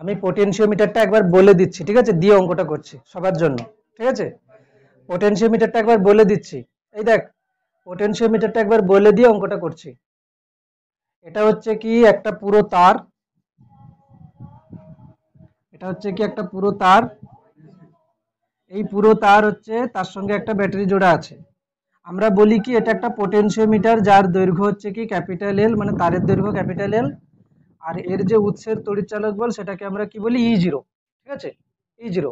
আমি পোটেনশিওমিটারটা একবার বলে দিচ্ছি, ঠিক আছে, দিয়ে অঙ্কটা করছি সবার জন্য। ঠিক আছে, পোটেনশিওমিটারটা একবার বলে দিচ্ছি। এই দেখ, পোটেনশিওমিটারটা একবার বলে দিয়ে অঙ্কটা করছি। এটা হচ্ছে কি একটা পুরো তার, এটা হচ্ছে কি একটা পুরো তার, এই পুরো তার হচ্ছে তার সঙ্গে একটা ব্যাটারি জোড়া আছে। আমরা বলি কি এটা একটা পোটেনশিওমিটার, যার দৈর্ঘ্য হচ্ছে কি ক্যাপিটাল এল, মানে তারের দৈর্ঘ্য ক্যাপিটাল এল। আর এর যে উৎসের তড়িৎচালক বল সেটাকে আমরা কি বলি, ই জিরো। ঠিক আছে, ই জিরো।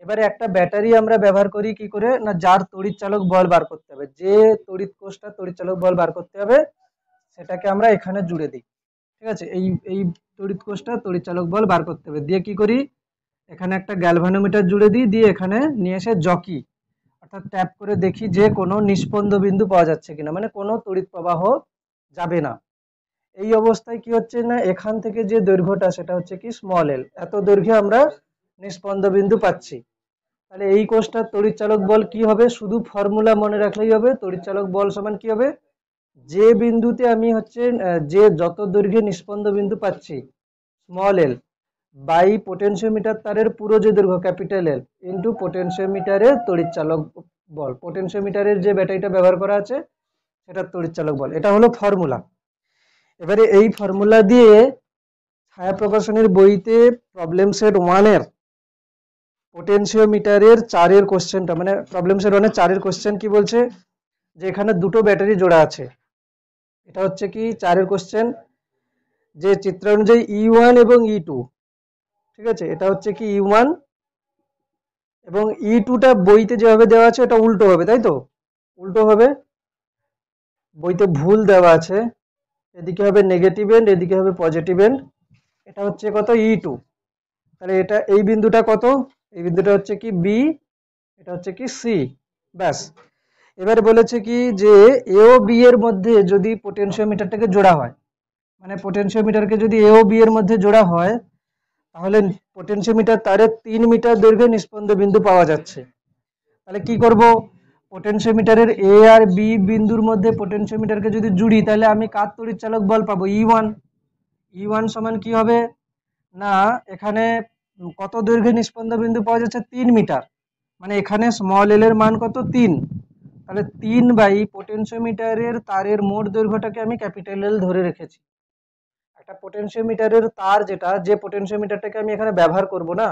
এবারে একটা ব্যাটারি আমরা ব্যবহার করি কি করে না, যার তড়িৎচালক বল বার করতে হবে, যে তড়িৎ কোষটা তড়িৎচালক বল বার করতে হবে সেটাকে আমরা এখানে জুড়ে দিই। ঠিক আছে, এই এই তড়িৎ কোষটা তড়িৎচালক বল বার করতে হবে, দিয়ে কি করি, এখানে একটা গ্যালভানোমিটার জুড়ে দিই, দিয়ে এখানে নিয়ে এসে জকি অর্থাৎ ট্যাপ করে দেখি যে কোনো নিস্পন্দ বিন্দু পাওয়া যাচ্ছে কিনা, মানে কোনো তড়িৎ প্রবাহ যাবে না। এই অবস্থায় কি হচ্ছে না, এখান থেকে যে দৈর্ঘ্যটা সেটা হচ্ছে কি স্মল এল, এত দৈর্ঘ্যে আমরা নিস্পন্দ বিন্দু পাচ্ছি। তাহলে এই কোষটার তড়িৎচালক বল কি হবে, শুধু ফর্মুলা মনে রাখলেই হবে। তড়িৎচালক বল সমান কি হবে, যে বিন্দুতে আমি হচ্ছে যে যত দৈর্ঘ্যে নিস্পন্দ বিন্দু পাচ্ছি স্মল এল বাই পোটেনশিওমিটার তারের পুরো যে দৈর্ঘ্য ক্যাপিটাল এল ইন্টু পোটেনশিওমিটারের তড়িৎচালক বল, পোটেনশিওমিটারের যে ব্যাটারিটা ব্যবহার করা আছে সেটার তড়িৎচালক বল, এটা হলো ফর্মুলা। এবারে এই ফর্মুলা দিয়ে ছায়া প্রকাশনের বইতে প্রবলেম সেট 1 এর পোটেনশিওমিটারের 4 এর কোশ্চেনটা, মানে প্রবলেম সেট 1 এর 4 এর কোশ্চেন কি বলছে, যে এখানে দুটো ব্যাটারি জোড়া আছে। এটা হচ্ছে কি 4 এর কোশ্চেন, যে চিত্র অনুযায়ী E1 এবং E2। ঠিক আছে, এটা হচ্ছে কি E1 এবং E2টা বইতে যেভাবে দেওয়া আছে এটা উল্টো হবে, তাই তো, উল্টো হবে, বইতে ভুল দেওয়া আছে, এদিকে হবে নেগেটিভ এন্ড, এদিকে হবে পজিটিভ এন্ড। এটা হচ্ছে কত, E2। তাহলে এটা এই বিন্দুটা কত, এই বিন্দুটা হচ্ছে কি বি, এটা হচ্ছে কি সি, ব্যাস। এবারে বলেছে কি যে এ ও বি এর মধ্যে যদি পোটেনশিওমিটারটাকে জোড়া হয়, মানে পোটেনশিওমিটারকে যদি এ ও বি এর মধ্যে জোড়া হয়, তাহলে পোটেনশিওমিটার তারে 3 মিটার দৈর্ঘ্যে নিস্পন্দ বিন্দু পাওয়া যাচ্ছে। তাহলে কি করব, পোটেনশিওমিটারের এ আর বি বিন্দুর মধ্যে পোটেনশিওমিটারকে যদি জুড়ি, তাহলে আমি কার তড়িৎচালক বল পাবো, E1। E1 সমান কি হবে না, এখানে কত দৈর্ঘ্যে নিস্পন্দ বিন্দু পাওয়া যাচ্ছে, 3 মিটার, মানে এখানে স্মল এল এর মান কত, 3। তাহলে 3 বাই পোটেনশিওমিটারের তারের মোট দৈর্ঘ্যটাকে আমি ক্যাপিটাল এল ধরে রেখেছি। একটা পোটেনশিওমিটারের তার যেটা, যে পোটেনশিওমিটারটাকে আমি এখানে ব্যবহার করব না,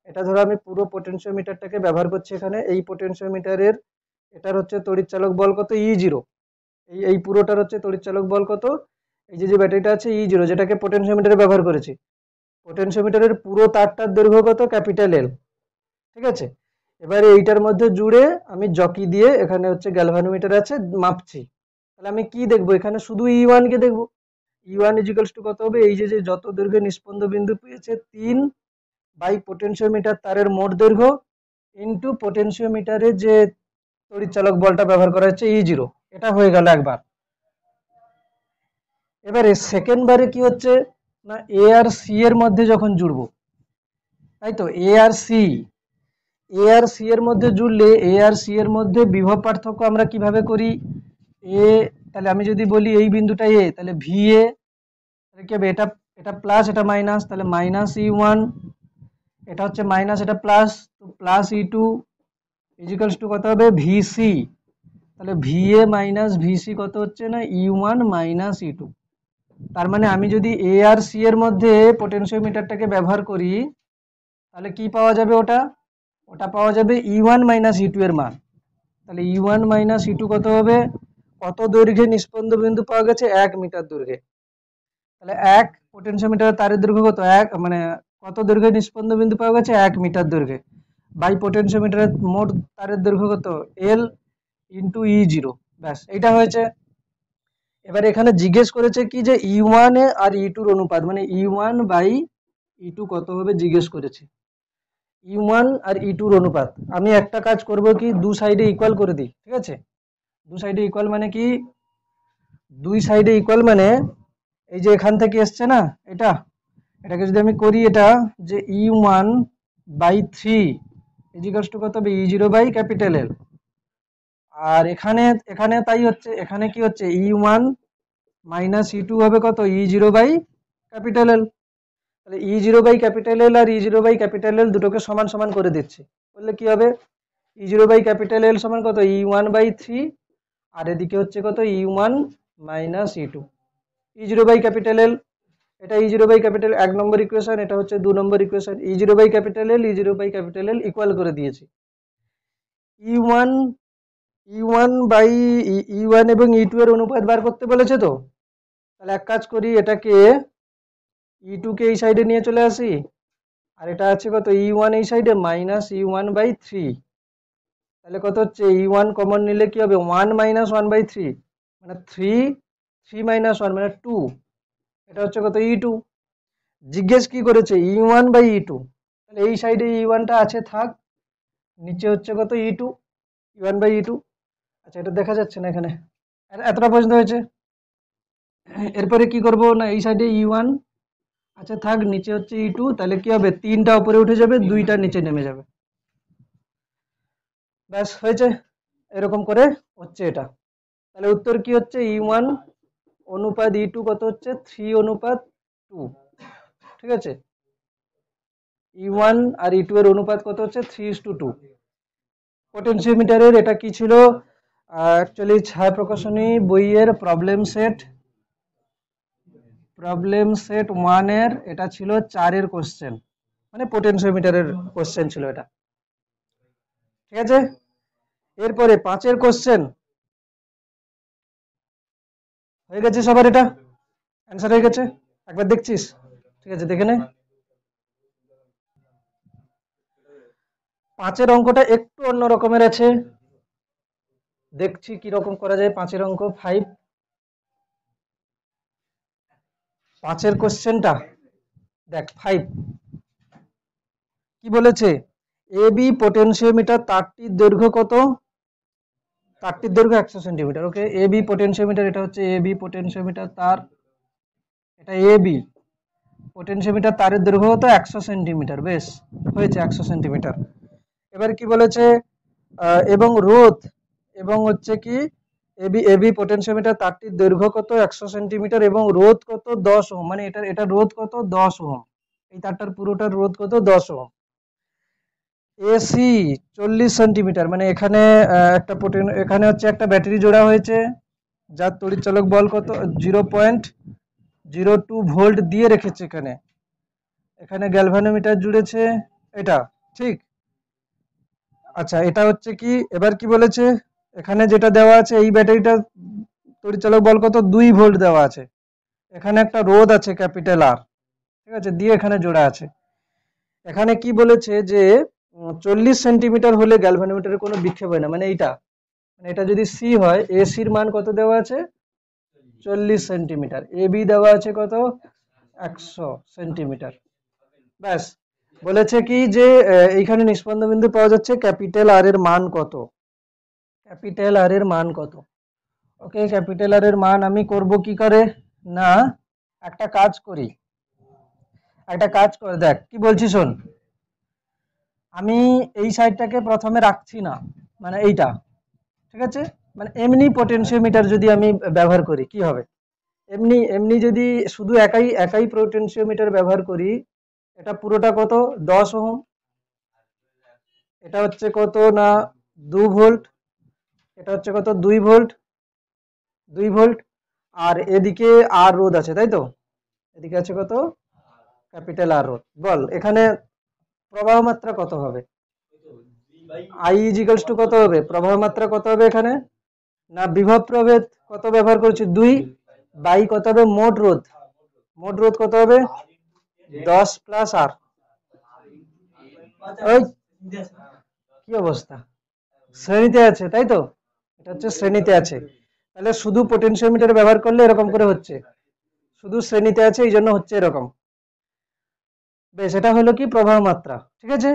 এটা ধরো আমি পুরো পোটেনশিওমিটারটাকে ব্যবহার করছি এখানে, এই পোটেনশিওমিটারের এটার হচ্ছে তড়িৎচালক বল কত, E0। এই পুরোটার হচ্ছে তড়িৎচালক বল কত, এই যে যে ব্যাটারিটা আছে E0, যেটাকে পোটেনশিওমিটারে ব্যবহার করেছি, পোটেনশিওমিটারের পুরো তারটার দৈর্ঘ্য কত, ক্যাপিটাল এল। ঠিক আছে, এবারে এইটার মধ্যে জুড়ে আমি জকি দিয়ে এখানে হচ্ছে গ্যালভানোমিটার আছে মাপছি। তাহলে আমি কি দেখবো, এখানে শুধু E1 কে দেখবো। E1 ইজিক্যালস টু কত হবে, এই যে যে যত দৈর্ঘ্যে নিস্পন্দ বিন্দু পেয়েছে 3 বাই পোটেনশিওমিটার তারের মোট দৈর্ঘ্য ইন্টু পোটেনশিওমিটারের যে তড়িৎচালক বলটা ব্যবহার করা হচ্ছে E0। এটা হয়ে গেল একবার। এবারে সেকেন্ড বারে কি হচ্ছে না, এ আর সি এর মধ্যে যখন জুড়বো, তাই তো, এ আর সি এর মধ্যে জুড়লে এ আর সি এর মধ্যে বিভব পার্থক্য আমরা কিভাবে করি, এ, তাহলে আমি যদি বলি এই বিন্দুটা এ, তাহলে ভি এ, তাহলে কি হবে, এটা এটা প্লাস এটা মাইনাস, তাহলে মাইনাস E1, এটা হচ্ছে মাইনাস এটা প্লাস, তো প্লাস E2 ইজিক্যালস টু কত হবে, ভিসি। তাহলে ভিএ মাইনাস ভিসি কত হচ্ছে না, E1 মাইনাস E2। তার মানে আমি যদি এ আর সি এর মধ্যে পোটেনশিওমিটারটাকে ব্যবহার করি, তাহলে কি পাওয়া যাবে, ওটা ওটা পাওয়া যাবে E1 মাইনাস E2 এর মান। তাহলে E1 মাইনাস E2 কত হবে, কত দৈর্ঘ্যে নিস্পন্দ বিন্দু পাওয়া গেছে, 1 মিটার দৈর্ঘ্যে। তাহলে 1 পোটেনশিওমিটার তারের দৈর্ঘ্য কত, 1 মানে কত দৈর্ঘ্যে নিস্পন্দ বিন্দু পাওয়া গেছে, 1 মিটার দৈর্ঘ্যে, বাই পোটেনশিওমিটারের মোট তারের দৈর্ঘ্য কত, এল ইন্টু E0। ব্যাস, এইটা হয়েছে। এবার এখানে জিজ্ঞেস করেছে কি যে E1 আর E2 এর অনুপাত, মানে E1 বাই E2 কত হবে জিজ্ঞেস করেছে। E1 আর E2 এর অনুপাত, আমি একটা কাজ করব কি, দু সাইডে ইকুয়াল করে দিই। ঠিক আছে, দু সাইডে ইকুয়াল মানে কি, দুই সাইডে ইকুয়াল মানে এই যে এখান থেকে এসছে না, এটা, এটাকে যদি আমি করি, এটা যে E1 বাই 3 ইজিক্যালস টু কত হবে, E0 বাই ক্যাপিটাল এল। আর এখানে এখানে তাই হচ্ছে, এখানে কি হচ্ছে E1 মাইনাস E2 হবে কত E0 বাই ক্যাপিটাল এল। তাহলে E0 বাই ক্যাপিটাল এল আর E0 বাই ক্যাপিটাল এল দুটোকে সমান সমান করে দিচ্ছি, বললে কি হবে E0 বাই ক্যাপিটাল এল সমান কত E1 বাই 3, আর এদিকে হচ্ছে কত E1 minus E2। E0 by capital এল, এটা E0 by capital 1 number equation, এটা হচ্ছে 2 নম্বর equation. E0 by capital L E0 by capital L equal করে দিয়েছি। E1 E1 বাই E1 এবং E2 এর অনুপাত বার করতে বলেছে তো, তাহলে এক কাজ করি, এটাকে E2 কে এই সাইডে নিয়ে চলে আসি, আর এটা আছে কত E1 এই সাইডে মাইনাস E1 বাই 3। তাহলে কত হচ্ছে E1 কমন নিলে কি হবে 1 মাইনাস 1 বাই 3, মানে 3 মাইনাস 1 মানে 2। এটা হচ্ছে কত E2। জিজ্ঞেস কি করেছে E1 বাই E2, তাহলে এই সাইডে E1 টা আছে থাক, নিচে হচ্ছে কত E2, E1 বাই E2। আচ্ছা এটা দেখা যাচ্ছে না এখানে, এতটা পর্যন্ত হয়েছে। এরপরে কি করব না, এই সাইডে E1 আচ্ছা থাক, নিচে হচ্ছে E2, তাহলে কি হবে 3টা উপরে উঠে যাবে, 2টা নিচে নেমে যাবে, ব্যাস হয়েছে। এরকম করে হচ্ছে এটা। তাহলে উত্তর কি হচ্ছে E1 অনুপাত E2 কত হচ্ছে 3 অনুপাত 2, ঠিক আছে। E1 আর E2 এর অনুপাত কত হচ্ছে 3:2। পোটেনশিওমিটারের এটা কি ছিল, অ্যাকচুয়ালি ছায়া প্রকাশনী বইয়ের প্রবলেম সেট 1 এর এটা ছিল 4 এর কোশ্চেন, মানে পোটেনশিওমিটারের কোশ্চেন ছিল এটা, ঠিক আছে। এরপরে 5 এর কোশ্চেন হয়ে গেছে সবার, এটা অ্যান্সার হয়ে গেছে, একবার দেখছিস, ঠিক আছে দেখে নে। 5 এর অঙ্কটা একটু অন্য রকমের আছে, দেখছি কি রকম করা যায়। 5 এর অঙ্ক 5 এর কোশ্চেনটা দেখ। 5 কি বলেছে, এ বি পোটেনশিওমিটার তারটির দৈর্ঘ্য কত, তারটির দৈর্ঘ্য 100 centimetre. Okay, A B potentiometer, এটা হচ্ছে এ বি পোটেনশিওমিটার তার, এটা এ বি পোটেনশিওমিটার তারের দৈর্ঘ্য কত 100 সেন্টিমিটার, বেশ হয়েছে 100 সেন্টিমিটার। এবার কি বলেছে এবং রোধ, এবং হচ্ছে কি এবি পোটেনশিওমিটার তারটির দৈর্ঘ্য কত 100 সেন্টিমিটার এবং রোধ কত 10 ওহম, মানে এটা রোধ কত 10 ওহম, এই তারটার পুরোটার রোধ কত 10 ওহম। এসি 40 সেন্টিমিটার, মানে এখানে এখানে হচ্ছে একটা ব্যাটারি জোড়া হয়েছে, যার তড়িৎচালক বল কত 0.02 ভোল্ট দিয়ে রেখেছে এখানে, এখানে গ্যালভানোমিটার জুড়েছে, এটা ঠিক। আচ্ছা এটা হচ্ছে কি, এবার কি বলেছে, এখানে যেটা দেওয়া আছে এই ব্যাটারিটা তড়িৎচালক বল কত 2 ভোল্ট দেওয়া আছে, এখানে একটা রোধ আছে ক্যাপিটাল আর, ঠিক আছে, দিয়ে এখানে জোড়া আছে। এখানে কি বলেছে যে 40 সেন্টিমিটার হলে গ্যালভানোমিটারে কোনো বিক্ষেপ হয় না, মানে এটা যদি সি হয়, এসির মান কত দেওয়া আছে 40 সেন্টিমিটার, এ বি দেওয়া আছে কত 100 সেন্টিমিটার, ব্যাস। বলেছে কি যে এইখানে নিষ্পন্দ বিন্দু পাওয়া যাচ্ছে, ক্যাপিটাল আর এর মান কত, ক্যাপিটাল আর এর মান কত। ওকে, ক্যাপিটাল আর এর মান আমি করব কি করে না, একটা কাজ করে দেখ কি বলছি শোন। আমি এই সাইডটাকে প্রথমে রাখছি না, মানে এইটা, ঠিক আছে, মানে এমনি পোটেনশিওমিটার যদি আমি ব্যবহার করি কি হবে, এমনি এমনি যদি শুধু একাই পোটেনশিওমিটার ব্যবহার করি, এটা পুরোটা কত 10 ওহম, এটা হচ্ছে কত না 2 ভোল্ট, এটা হচ্ছে কত 2 ভোল্ট, আর এদিকে আর রোধ আছে, তাই তো, এদিকে আছে কত ক্যাপিটাল আর রোধ। বল এখানে প্রবাহ মাত্রা কত হবে, আই ইজিক্যালস টু কত হবে, প্রবাহ মাত্রা কত হবে এখানে না, বিভব প্রভেদ কত ব্যবহার করছি 2 বাই কত হবে মোট রোধ কত হবে 10 প্লাস আর। ওই কি অবস্থা, শ্রেণীতে আছে তাই তো, এটা হচ্ছে শ্রেণীতে আছে, তাহলে শুধু পোটেনশিওমিটার ব্যবহার করলে এরকম করে হচ্ছে, শুধু শ্রেণীতে আছে এই জন্য হচ্ছে এরকম, বেশ। এটা হলো কি প্রবাহ মাত্রা, ঠিক আছে,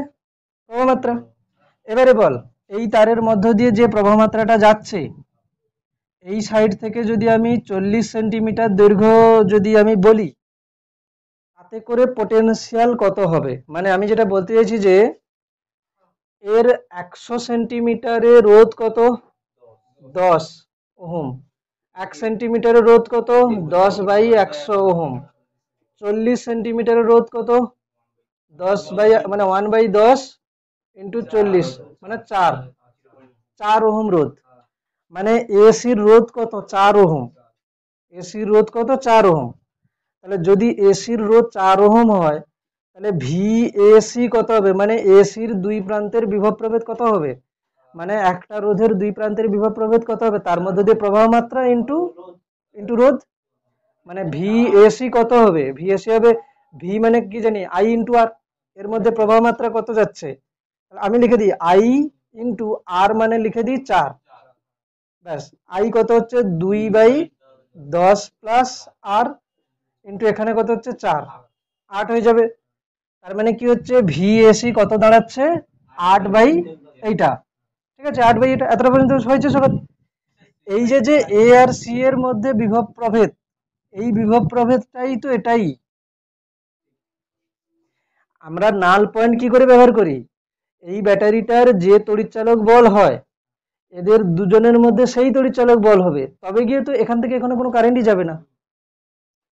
প্রবাহ মাত্রা। এবারে বল এই তারের মধ্য দিয়ে যে প্রবাহ মাত্রাটা যাচ্ছে, এই সাইড থেকে যদি আমি 40 সেন্টিমিটার দৈর্ঘ্য যদি আমি বলি, তাতে করে পটেনশিয়াল কত হবে, মানে আমি যেটা বলতে চাইছি যে এর 100 সেন্টিমিটারে রোধ কত 10 ওহম। 1 সেন্টিমিটারের রোধ কত? 10/100 ওহম। 40 সেন্টিমিটারের রোধ কত? 1/10 ইন্টু 40 মানে 4 ওহম রোধ। মানে এসির রোধ কত? 4 ওহম। এসির রোধ কত? 4 ওহম। তাহলে যদি এসির রোধ 4 ওহম হয়, তাহলে ভিএসি কত হবে? মানে এসির দুই প্রান্তের বিভব প্রভেদ কত হবে? মানে একটা রোধের দুই প্রান্তের বিভব প্রভেদ কত হবে? তার মধ্যে দিয়ে প্রবাহ মাত্রা ইন্টু ইন্টু রোধ। মানে ভিএসি কত হবে? ভিএসি হবে, ভি মানে কি জানি, আই ইন্টু আর। এর মধ্যে প্রবাহ মাত্রা কত যাচ্ছে? আমি লিখে দিই আই ইন্টু আর, মানে লিখে দিই 4। ব্যাস, আই কত হচ্ছে? 2/10 প্লাস আর ইন্টু এখানে কত হচ্ছে? 4, 8 হয়ে যাবে। তার মানে কি হচ্ছে? ভিএসি কত দাঁড়াচ্ছে? 8 বাই এইটা। ঠিক আছে, 8 বাই এটা। এতটা পর্যন্ত হয়েছে সবার? এই যে যে এ আর সি এর মধ্যে বিভব প্রভেদ, এই বিভব প্রভেদটাই তো এটাই। আমরা নাল পয়েন্ট কি করে ব্যবহার করি? এই ব্যাটারিটার যে তড়িৎচালক বল হয়, এদের দুজনের মধ্যে সেই তড়িৎচালক বল হবে, তবে গিয়ে তো এখান থেকে এখানে কোনো কারেন্টই যাবে না।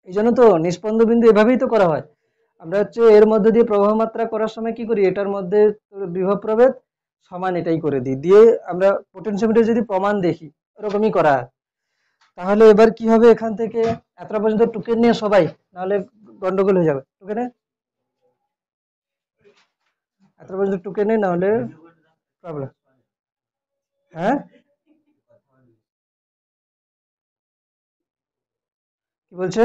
এই জন্য তো নিষ্পন্দ বিন্দু এভাবেই তো করা হয়। আমরা হচ্ছে এর মধ্যে দিয়ে প্রবাহ মাত্রা করার সময় কি করি? এটার মধ্যে বিভব প্রভেদ সমান এটাই করে দিই, দিয়ে আমরা পোটেনশিওমিটার যদি প্রমাণ দেখি এরকমই করা হয়। তাহলে এবার কি হবে এখান থেকে? এতটা পর্যন্ত টুকে নিয়ে সবাই, নাহলে গন্ডগোল হয়ে যাবে। টুকে নে, এতটা পর্যন্ত টুকে নে, নাহলে প্রবলেম। হ্যাঁ, কি বলছে?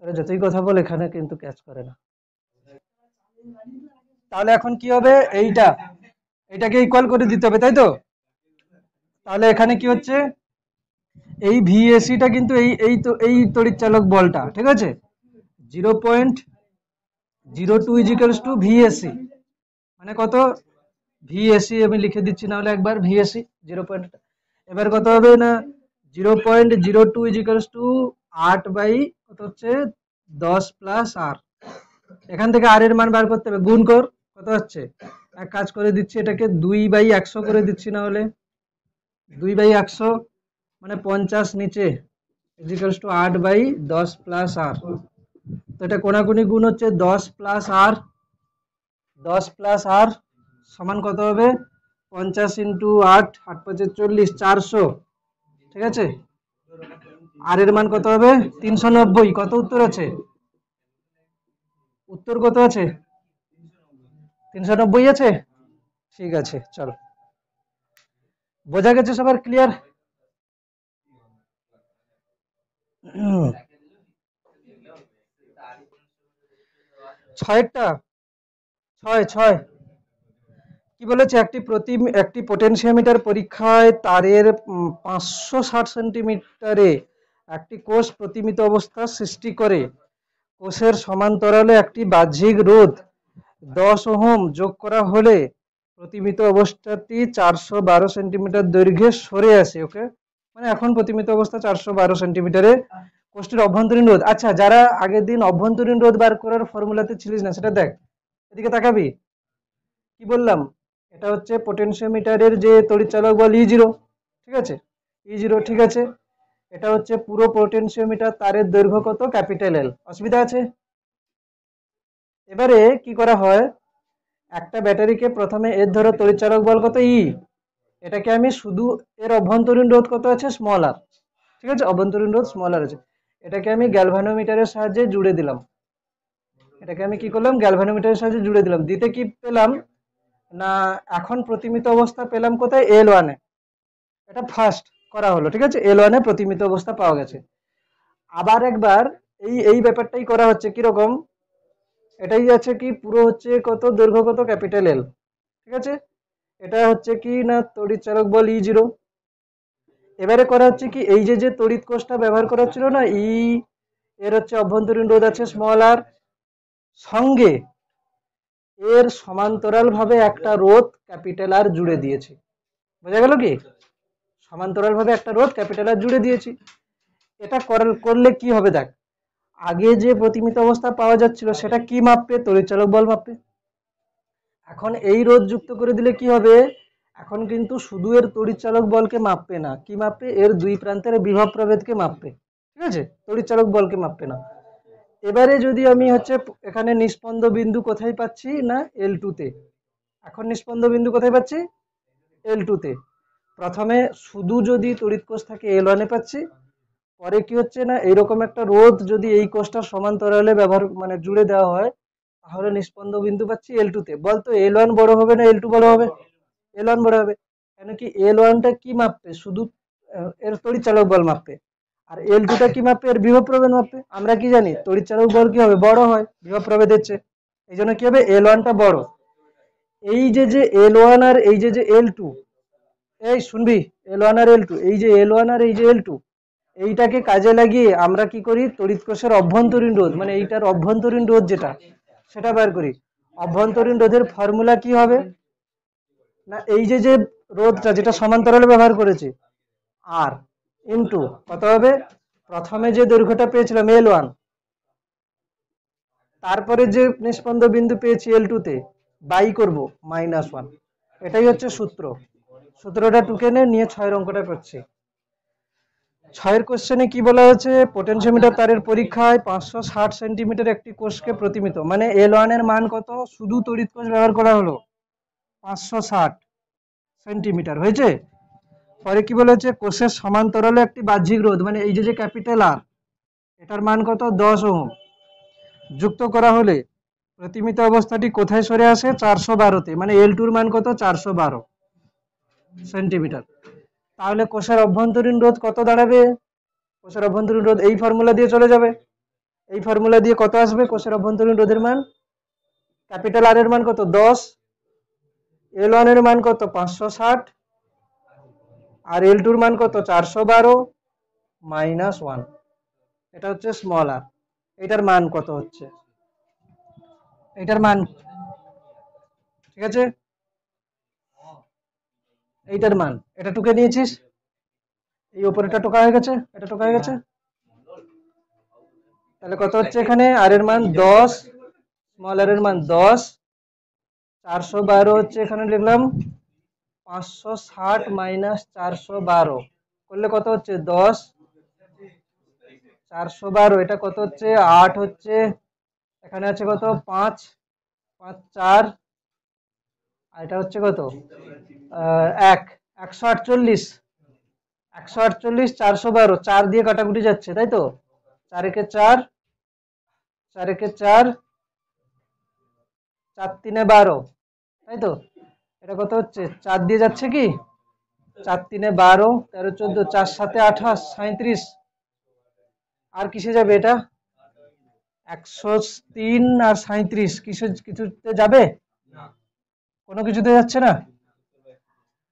আরে যতই কথা বল, এখানে কিন্তু ক্যাচ করে না। তাহলে এখন কি হবে? এইটাকে ইকুয়াল করে দিতে হবে, তাই তো? তাহলে এখানে কি হচ্ছে? এই ভিএসিটা কিন্তু এই এই তো এই তড়িৎচালক বলটা, ঠিক আছে? 0.02 ইজিক্যালস টু ভিএসি, মানে কত? ভিএসি আমি লিখে দিচ্ছি, না হলে একবার ভিএসি 0. এবার কত হবে না? 0.02 ইজিক্যালস টু 8 বাই কত হচ্ছে? 10 প্লাস আর। এখান থেকে আর এর মান বার করতে হবে, গুণ কর। কত হচ্ছে? এক কাজ করে দিচ্ছি, এটাকে 2/100 করে দিচ্ছি, না হলে 2/100 মানে 50 নিচে ইজিক্যালস টু 8/10 প্লাস আর। তো এটা কোনাকুনি গুণ হচ্ছে 10 প্লাস আর, 10 প্লাস আর সমান কত হবে? 50 ইন্টু 8, 8 5 40, 400। ঠিক আছে, আর এর মান কত হবে? 390। কত উত্তর আছে? উত্তর কত আছে? 390 আছে। ঠিক আছে, চলো। বোঝা গেছে সবার? ক্লিয়ার? ছয়টা, ছয় ছয় কি বলেছে? একটি পোটেনশিওমিটার পরীক্ষায় তারের 560 সেন্টিমিটারে একটি কোষ প্রতিমিত অবস্থা সৃষ্টি করে। কোষের সমান্তরালে একটি বাহ্যিক রোধ 10 ওহম যোগ করা হলে প্রতিমিত অবস্থাটি 412 সেন্টিমিটার দৈর্ঘ্যে সরে আসে। ওকে, মানে এখন প্রতিমিত অবস্থা 412 সেন্টিমিটারে। কোষটির অভ্যন্তরীণ রোধ, আচ্ছা যারা আগের দিন অভ্যন্তরীণ রোধ বার করার ফর্মুলাতে ছিলিস না, সেটা দেখ। এদিকে তাকাবি, কি বললাম? এটা হচ্ছে পোটেনশিওমিটারের যে তড়িৎচালক বল E0, ঠিক আছে? E0, ঠিক আছে। এটা হচ্ছে পুরো পোটেনশিওমিটার, তারের দৈর্ঘ্য কত? ক্যাপিটাল এল। অসুবিধা আছে? এবারে কি করা হয়? একটা ব্যাটারিকে প্রথমে এর ধরো তড়িৎচালক বল কত? ই। এটাকে আমি শুধু, এর অভ্যন্তরীণ রোধ কত আছে? স্মল আর। ঠিক আছে, অভ্যন্তরীণ রোধ স্মল আর আছে। এটাকে আমি গ্যালভানোমিটারের সাহায্যে জুড়ে দিলাম। এটাকে আমি কি করলাম? গ্যালভানোমিটারের সাহায্যে জুড়ে দিলাম। দিতে কি পেলাম না, এখন প্রতিমিত অবস্থা পেলাম কোথায়? L1 এ। এটা ফার্স্ট করা হলো, ঠিক আছে? L1 এ প্রতিমিত অবস্থা পাওয়া গেছে। আবার একবার এই এই ব্যাপারটাই করা হচ্ছে, কি রকম? এটাই আছে কি পুরো হচ্ছে কত? দৈর্ঘ্য কত? ক্যাপিটাল এল। ঠিক আছে, এটা হচ্ছে কি না তড়িৎচালক বল E0। এবারে করা হচ্ছে কি, এই যে যে তড়িৎ কোষটা ব্যবহার করা হচ্ছিল না, এর হচ্ছে অভ্যন্তরীণ রোধ আছে স্মল আর, সঙ্গে এর সমান্তরাল ভাবে একটা রোধ ক্যাপিটাল আর জুড়ে দিয়েছি। বোঝা গেল কি? সমান্তরাল ভাবে একটা রোধ ক্যাপিটাল আর জুড়ে দিয়েছি। এটা করলে কি হবে? দেখ, আগে যে প্রতিমিত অবস্থা পাওয়া যাচ্ছিল সেটা কি মাপবে? তড়িৎচালক বল মাপবে। এখন এই রোধ যুক্ত করে দিলে কি হবে? এখন কিন্তু শুধু এর তড়িৎচালক বলকে মাপবে না, কি মাপবে, এর দুই প্রান্তের বিভব প্রভেদকে মাপবে, ঠিক আছে, তড়িৎচালক বলকে মাপবে না। এবারে যদি আমি হচ্ছে এখানে নিস্পন্দ বিন্দু কোথায় পাচ্ছি না L2 তে, এখন নিস্পন্দ বিন্দু কোথায় পাচ্ছি L2 তে। প্রথমে শুধু যদি তড়িৎ কোষ থাকে L1 এ পাচ্ছি, পরে কি হচ্ছে না এইরকম একটা রোধ যদি এই কোষটার সমান্তরালে ব্যবহার মানে জুড়ে দেওয়া হয়, তাহলে নিস্পন্দ বিন্দু পাচ্ছি L2 তে। বলতো L1 বড় হবে না L2 বড় হবে? L1 বড় হবে, কেন কি L1 টা কি মাপবে, শুধু এর তড়িৎচালক বল মাপবে, আর L2 টা কি মাপবে, এর বিভব প্রভেদ মাপবে। আমরা কি জানি তড়িৎচালক বল কি হবে, বড় হয় বিভব প্রভেদের চেয়ে, এই জন্য কি হবে L1 টা বড়। এই যে L1 আর এই যে L2, এই শুনবি, L1 আর L2, এই যে L1 আর এই যে L2, এইটাকে কাজে লাগিয়ে আমরা কি করি, তড়িৎ কোষের অভ্যন্তরীণ রোধ মানে এইটার অভ্যন্তরীণ রোধ যেটা, সেটা বের করি। অভ্যন্তরীণ রোধের ফর্মুলা কি হবে না, এই যে রোধটা যেটা সমান্তরালে ব্যবহার করেছি, আর ইনটু কত হবে, প্রথমে যে দৈর্ঘ্যটা পেয়েছিলাম L1, তারপরে যে নিস্পন্দ বিন্দু পেয়েছি L2 তে, বাই করব -1। এটাই হচ্ছে সূত্র। সূত্রটা টুকে নিয়ে 6 অঙ্কটা করছি। 6 কোশ্চেনে কি বলা হয়েছে, পোটেনশিওমিটার তারের পরীক্ষায় 560 সেন্টিমিটার একটি কোষকে প্রতিমিত, মানে L1 এর মান কত, শুধু তড়িৎ কোষ ব্যবহার করা হলো 560 সেন্টিমিটার হয়েছে। পরে কি বলেছে, কোষের সমান্তরালে একটি বাহ্যিক রোধ মানে এই যে ক্যাপিটাল আর, এটার মান কত 10 ওহম যুক্ত করা হলে প্রতিমিত অবস্থাটি কোথায় সরে আসে, 412 তে, মানে L2 এর মান কত 412 সেন্টিমিটার। তাহলে কোষের অভ্যন্তরীণ রোধ কত দাঁড়াবে, কোষের অভ্যন্তরীণ রোধ এই ফর্মুলা দিয়ে চলে যাবে, এই ফর্মুলা দিয়ে কত আসবে, কোষের অভ্যন্তরীণ রোধের মান, ক্যাপিটাল আর এর মান কত 10, L1 এর মান কত 560, আর L2 এর মান কত 412 -1, এটা হচ্ছে স্মল আর। এটার মান কত হচ্ছে, এটার মান, ঠিক আছে, এইটার মান, এটা টুকে নিয়েছিস, এই উপরেটা টোকা হয়ে গেছে, এটা টোকা হয়ে গেছে, তাহলে কত হচ্ছে এখানে, আর এর মান 10, স্মল আর এর মান 10, 412 হচ্ছে এখানে লিখলাম 560 - 412 করলে কত হচ্ছে 10, 412, এটা কত হচ্ছে 8 হচ্ছে, এখানে আছে কত 5, 5 4, আর এটা হচ্ছে কত 1, 148, 148, 412, 4 দিয়ে কাটাকুটি যাচ্ছে তাই তো, 4 একে 4, 4 একে 4, 4 3 12 তাই তো, এটা কত হচ্ছে 4 দিয়ে যাচ্ছে কি, 4 3 12, 13 14, 4 7 28, 37, আর কিসে যাবে এটা 103 আর 37, কিছুতে যাবে, কোনো কিছুতে যাচ্ছে না,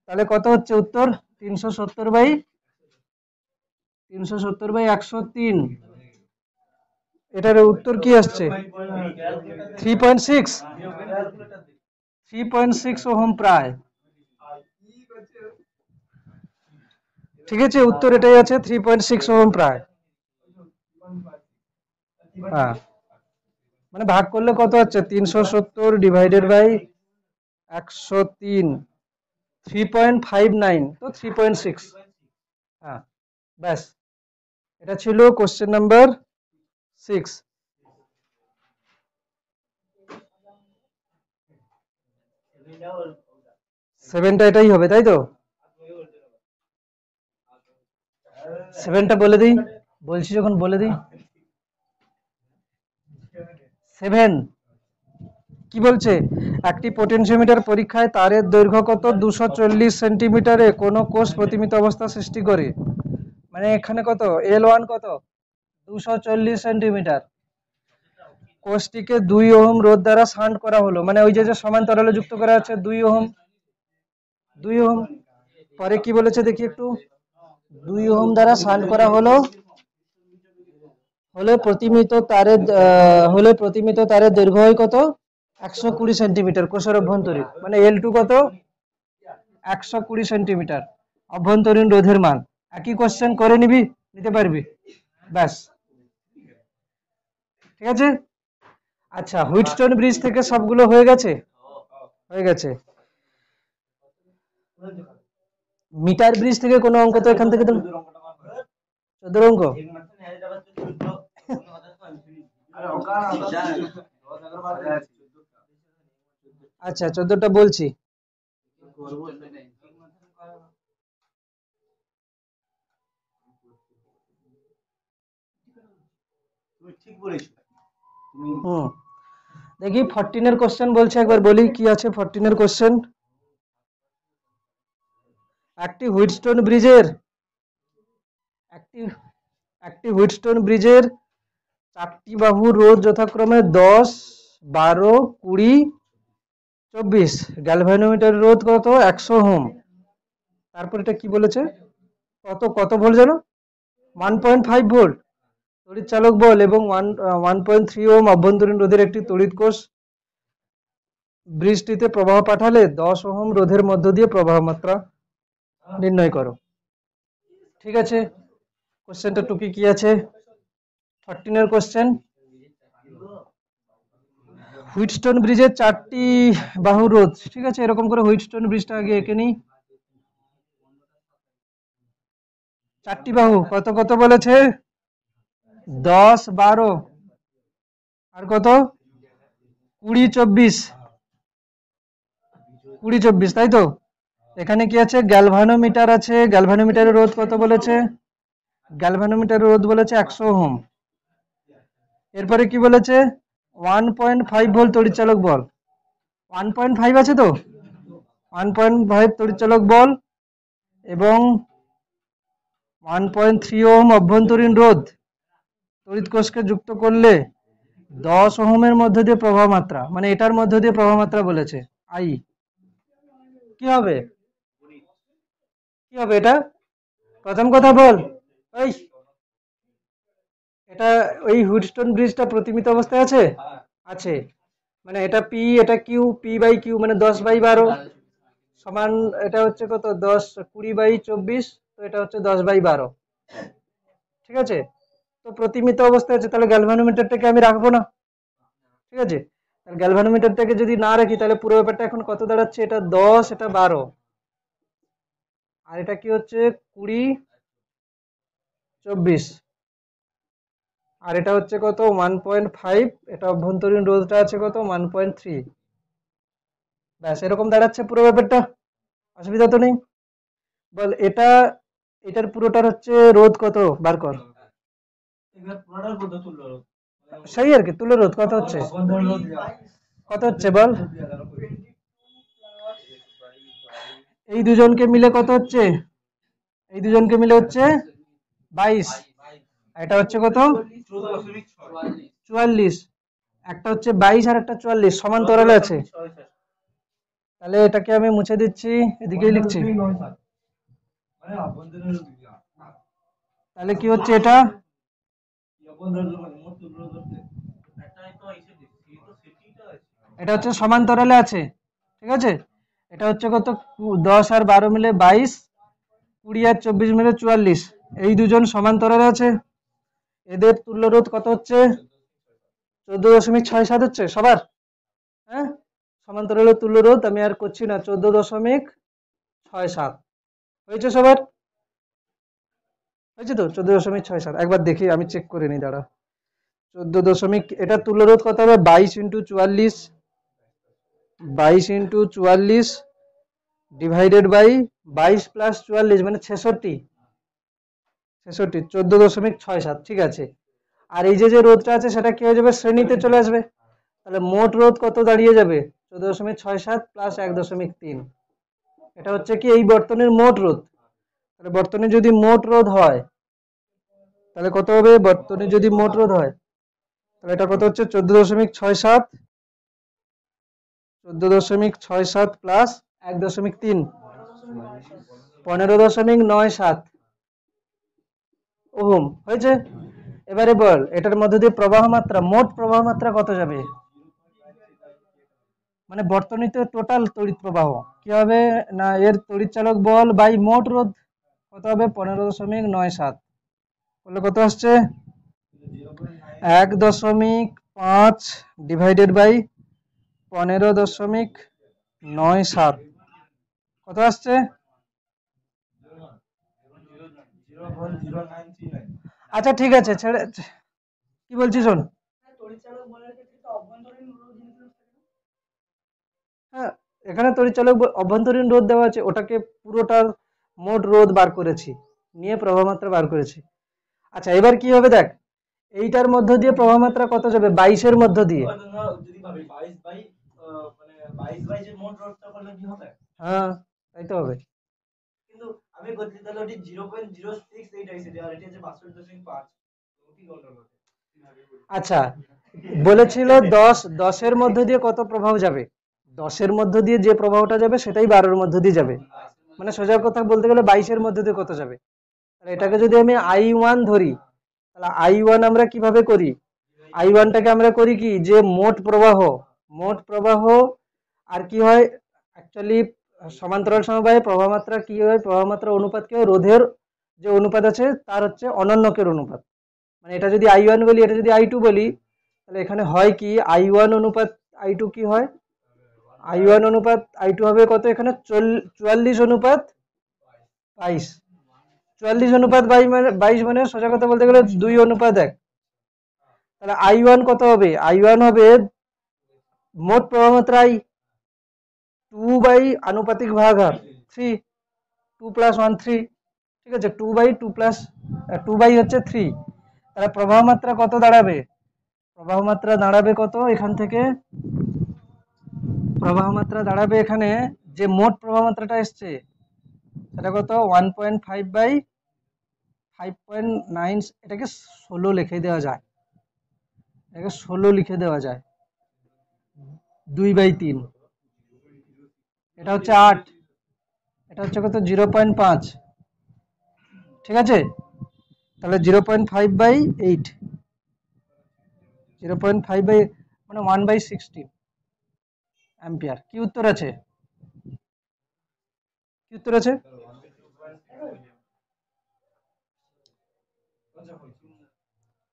তাহলে কত হচ্ছে উত্তর 370/103, এটার উত্তর কি আসছে 3.6 ওহম প্রায়, ঠিক আছে, উত্তর এটাই আছে 3.6 ওহম প্রায়। হ্যাঁ, মানে ভাগ করলে কত হচ্ছে 370/103, 3.59, তো 3.6। হ্যাঁ, ব্যাস, এটা ছিল কোশ্চেন নাম্বার 6। 7টা এটাই হবে তাই তো, 7টা বলে দিই, বলছি যখন বলে দিই। 7 কি বলছে, একটি পোটেনশিওমিটার পরীক্ষায় তারের দৈর্ঘ্য কত 240 সেন্টিমিটারে কোন কোষ প্রতিমিত অবস্থা সৃষ্টি করে, মানে এখানে কত L1 কত 240 সেন্টিমিটার, কোষটিকে 2 ওহম রোধ দ্বারা শান্ট করা হলো, মানে ওই যে সমান্তরালে যুক্ত করা আছে 2 ওহম, 2 ওহম। পরে কি বলেছে দেখি একটু, 2 ওহম দ্বারা শান্ট করা হলো, হলে প্রতিমিত তারের দৈর্ঘ্য হয় কত 120 সেন্টিমিটার, কোষের অভ্যন্তরীণ মানে L2 কত 120 সেন্টিমিটার, অভ্যন্তরীণ রোধের মান। একই কোশ্চেন করে নিতে পারবি, ব্যাস, ঠিক আছে। আচ্ছা, হুইটস্টোন ব্রিজ থেকে সবগুলো হয়ে গেছে, হয়ে গেছে। মিটার ব্রিজ থেকে কোনো অঙ্ক তো এখান থেকে তো 14 অঙ্ক। আচ্ছা 14টা বলছি। দেখি 14 এর কোশ্চেন বলছে, একবার বলি কি আছে 14 এর কোশ্চেন। একটি হুইটস্টোন ব্রিজের একটি হুইটস্টোন ব্রিজের 4টি বাহুর রোধ যথাক্রমে 10, 12, 20, 24। গ্যালভানোমিটারের রোধ কত? 100 ওহম। তারপর এটা কি বলেছে? কত কত ভোল্ট জানো? 1.5 ভোল্ট তড়িৎ চালক বল এবং 1.3 ওহম অভ্যন্তরীণ রোধের একটি তড়িৎ কোষ ব্রিজটিতে প্রবাহ পাঠালে 10 ওহম রোধের মধ্য দিয়ে প্রবাহ মাত্রা নির্ণয় করো। ঠিক আছে, কোশ্চেনটা টুকি কি আছে 14 এর কোশ্চেন। হুইটস্টোন ব্রিজের 4টি বাহু রোধ, ঠিক আছে, এরকম করে হুইটস্টোন ব্রিজটা আগে এঁকে নিই। 4টি বাহু কত কত বলেছে? 10, 12 আর কত? 20, 24। 20, 24, তাই তো? এখানে কি আছে? গ্যালভানোমিটার আছে। গ্যালভানোমিটারের রোধ কত বলেছে? গ্যালভানোমিটারের রোধ বলেছে 100 ওহম। এরপরে কি বলেছে? 1.5 ভোল্ট তড়িৎচালক বল। 1.5 আছে তো? 1.5 তড়িৎচালক বল এবং 1.3 ওহম অভ্যন্তরীণ রোধ তড়িৎ কোষকে যুক্ত করলে 10 ওহমের মধ্য দিয়ে প্রবাহ মাত্রা, মানে এটার মধ্য দিয়ে প্রবাহ মাত্রা বলেছে আই। কি হবে? কি হবে এটা? প্রথম কথা বল। এই এটা ওই হুইটস্টোন ব্রিজটা প্রতিমিত অবস্থায় আছে? আছে। মানে এটা পি, এটা কিউ, পি বাই কিউ মানে 10/12 সমান, এটা হচ্ছে কত? 10, 20/24, তো এটা হচ্ছে 10/12। ঠিক আছে, তো প্রতিমিত অবস্থায় আছে, তাহলে গ্যালভানোমিটারটাকে আমি রাখবো না। ঠিক আছে, তাহলে গ্যালভানোমিটারটাকে যদি না রাখি তাহলে পুরো ব্যাপারটা এখন কত দাঁড়াচ্ছে? এটা 10, এটা 12, আর এটা কি হচ্ছে? 20, 24, আর এটা হচ্ছে কত? 1.5। এটা অভ্যন্তরীণ রোধটা আছে কত? 1.3। ব্যাস এরকম দাঁড়াচ্ছে পুরো ব্যাপারটা। অসুবিধা তো নেই। বল এটা, এটার পুরোটার হচ্ছে রোধ কত বার কর। সেই আর কি, তুলে রোধ কত হচ্ছে? কত হচ্ছে বল? এই দুজনকে মিলে কত হচ্ছে? এই দুজনকে মিলে হচ্ছে 22। এটা হচ্ছে কত? 44। একটা হচ্ছে 22 আর একটা 44, সমান্তরালে আছে। তাহলে এটাকে আমি মুছে দিচ্ছি, এদিকেই লিখছি। তাহলে কি হচ্ছে? এটা হচ্ছে সমান্তরালে আছে। ঠিক আছে, এটা হচ্ছে কত? 10 আর 12 মিলে 22, 20 আর 24 মিলে 44। এই দুজন সমান্তরালে আছে। এদের তুল্য রোধ কত হচ্ছে? 14.67 হচ্ছে সবার। হ্যাঁ, সমান্তরালে তুল্য রোধ আমি আর করছি না, 14.67 হয়েছে সবার? হয়েছে তো 14.67। একবার দেখি, আমি চেক করে নিই, দাঁড়া। 14 এটা তুল্য রোধ কত হবে? 22 × 44, 22 × 44 ডিভাইডেড বাই 22 + 44 মানে 66। 14.67, ঠিক আছে। আর এই যে রোধটা আছে সেটা কি হয়ে যাবে? শ্রেণীতে চলে আসবে। তাহলে মোট রোধ কত দাঁড়িয়ে যাবে? 14.67 + 1.3। এটা হচ্ছে কি এই বর্তনীর মোট রোধ। তাহলে বর্তনী যদি মোট রোধ হয় তাহলে কত হবে? বর্তনী যদি মোট রোধ হয় তাহলে এটা কত হচ্ছে? 14.67 + 1.3 15.97 ওহম হয়েছে। এবারে বল এটার মধ্যে দিয়ে প্রবাহ মাত্রা, মোট প্রবাহ মাত্রা কত যাবে? মানে বর্তনীতে টোটাল তড়িৎ প্রবাহ কি হবে না, এর তড়িৎ চালক বল বাই মোট রোধ কত হবে? 15.97 বললে কত আসছে? 1.5 ডিভাইডেড বাই 15.97 কত আসছে? আচ্ছা ঠিক আছে, ছেড়ে কি বলছি শোন। হ্যাঁ, এখানে তড়িৎচালক অভ্যন্তরীণ রোধ দেওয়া আছে, ওটাকে পুরোটার মোট রোধ বার করেছি, নিয়ে প্রবাহ মাত্রা বার করেছি। আচ্ছা এবার কি হবে দেখ, এইটার মধ্য দিয়ে প্রবাহ মাত্রা কত যাবে? 22-এর মধ্য দিয়ে। হ্যাঁ তাই তো হবে। আচ্ছা বলেছিল 10-এর মধ্য দিয়ে কত প্রবাহ যাবে, 10-এর মধ্য দিয়ে যে প্রবাহটা যাবে সেটাই 12-এর মধ্য দিয়ে যাবে, মানে সোজা কথা বলতে গেলে 22-এর মধ্য দিয়ে কত যাবে। এটাকে যদি আমি I1 ধরি, তাহলে I1 আমরা কিভাবে করি? I1টাকে আমরা করি কি, যে মোট প্রবাহ আর কি হয় অ্যাকচুয়ালি সমান্তরাল সমবায়ে প্রবাহ মাত্রা কি হয়, প্রবাহ মাত্রা অনুপাত কি হয়, রোধের যে অনুপাত আছে তার হচ্ছে অনন্যকের অনুপাত। মানে এটা যদি I1 বলি, এটা যদি I2 বলি, তাহলে এখানে হয় কি I1 অনুপাত I2 কি হয়, I1 অনুপাত I2 হবে কত, এখানে 44 অনুপাত 22। 44 অনুপাত 22 মানে সোজা কথা বলতে গেলে 2 অনুপাত 1। তাহলে I1 কত হবে? I1 হবে মোট প্রবাহ মাত্রা I, 2 বাই আনুপাতিক ভাগ আর 3, 2 + 1 3, ঠিক আছে, 2 বাই 2 প্লাস 2 বাই হচ্ছে 3। তাহলে প্রবাহ মাত্রা কত দাঁড়াবে? প্রবাহ মাত্রা দাঁড়াবে কত এখান থেকে? প্রবাহ মাত্রা দাঁড়াবে এখানে যে মোট প্রবাহ মাত্রাটা এসছে সেটা কত, 1.5 বাই 5.9, এটাকে 16 লিখে দেওয়া যায়, এটাকে 16 লিখে দেওয়া যায়, 2/3, এটা হচ্ছে 8, এটা হচ্ছে কত 0.5, ঠিক আছে। তাহলে 0.5 বাই 8, 0.5 বাই মানে 1/16 অ্যাম্পিয়ার। কি উত্তর আছে? কি উত্তর আছে?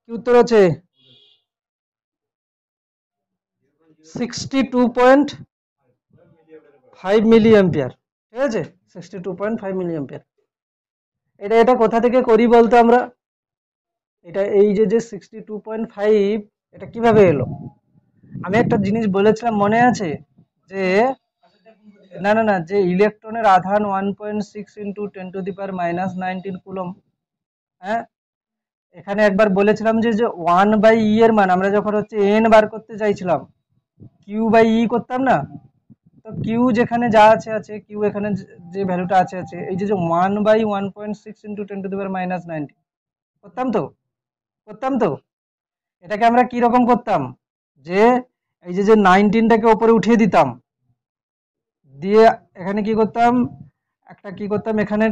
কি উত্তর আছে? 62.5 মিলি অ্যাম্পিয়ার, ঠিক আছে, 62.5 মিলি অ্যাম্পিয়ার। এটা কোথা থেকে করি বলতো আমরা? এটা এই যে 62.5, এটা কিভাবে এলো? আমি একটা জিনিস বলেছিলাম মনে আছে, যে না যে ইলেকট্রনের আধান 1.6 × 10⁻⁻19 কুলম। হ্যাঁ, এখানে একবার বলেছিলাম যে 1/e এর মান আমরা যখন হচ্ছে n বার করতে চাইছিলাম, q/e করতাম না, তো q যেখানে যা আছে q এখানে যে ভ্যালুটা আছে এই যে 1/1.6 × 10⁻⁻19 করতাম তো এটাকে আমরা কি রকম করতাম, যে এই যে 19টাকে উপরে উঠিয়ে দিতাম, দিয়ে এখানে কি করতাম, এখানে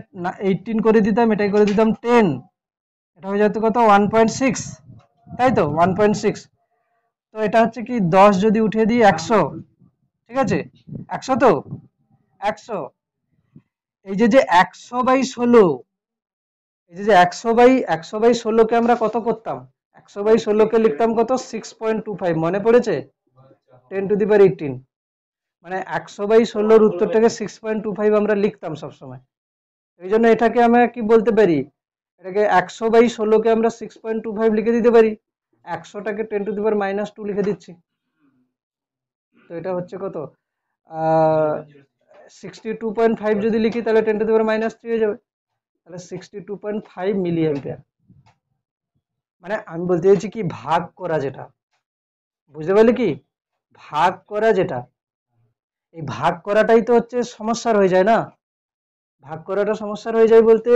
18 করে দিতাম, এটাই করে দিতাম 10, এটা হয়ে যেত কত 1.6, তাই তো 1.6। তো এটা হচ্ছে কি 10 যদি উঠিয়ে দিই 100, ঠিক আছে 100, তো 100, এই যে 100/16, এই যে 100/16কে আমরা কত করতাম, 100/16কে লিখতাম কত 6.25, মনে পড়েছে, 10⁻18, মানে 100/16 উত্তরটাকে 6.25 আমরা লিখতাম সবসময়। এই জন্য এটাকে আমরা কি বলতে পারি, এটাকে 100/16কে আমরা 6.25 লিখে দিতে পারি, 100টাকে 10⁻2 লিখে দিচ্ছি। তো এটা হচ্ছে কত 62.5 যদি লিখি তাহলে 10⁻³ হয়ে যাবে, তাহলে 62.5 মিলি অ্যাম্পিয়ার। মানে আমি বলতে চাইছি কি, ভাগ করা, যেটা বুঝতে পারলে কি, ভাগ করা যেটা, এই ভাগ করাটাই তো হচ্ছে সমস্যার হয়ে যায় না। ভাগ করাটা সমস্যার হয়ে যায় বলতে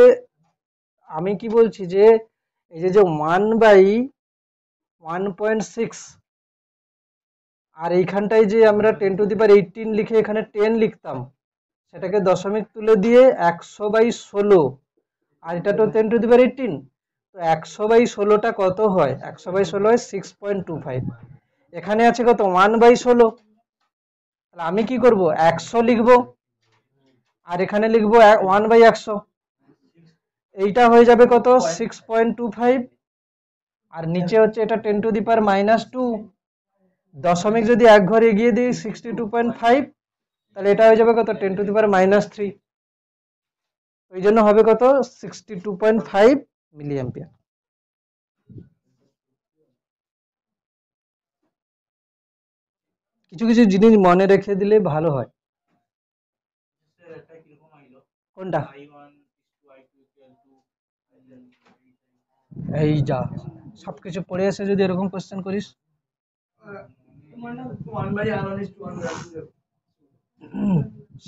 আমি কি বলছি, যে এই যে 1/1.6 আর এইখানটায় যে আমরা 10⁻18 লিখে এখানে 10 লিখতাম, সেটাকে দশমিক তুলে দিয়ে 100/16, আর এটা তো 10⁻18, তো 100/16টা কত হয়, 100/16 হয় 6.25, এখানে আছে কত 1/16, তাহলে আমি কি করব 100 লিখবো, আর এখানে লিখবো 1/100, এইটা হয়ে যাবে কত 6.25, আর নিচে হচ্ছে এটা 10⁻², দশমিক যদি এক ঘর এগিয়ে দিই 62.5, তাহলে এটা হয়ে যাবে কত 10⁻³ ওই জন্য হবে কত 62.5 মিলি অ্যাম্পিয়ার। কিছু কিছু জিনিস মনে রেখে দিলে ভালো হয়। কোনটা? এই যা সবকিছু পড়ে এসে যদি এরকম কোশ্চেন করিস,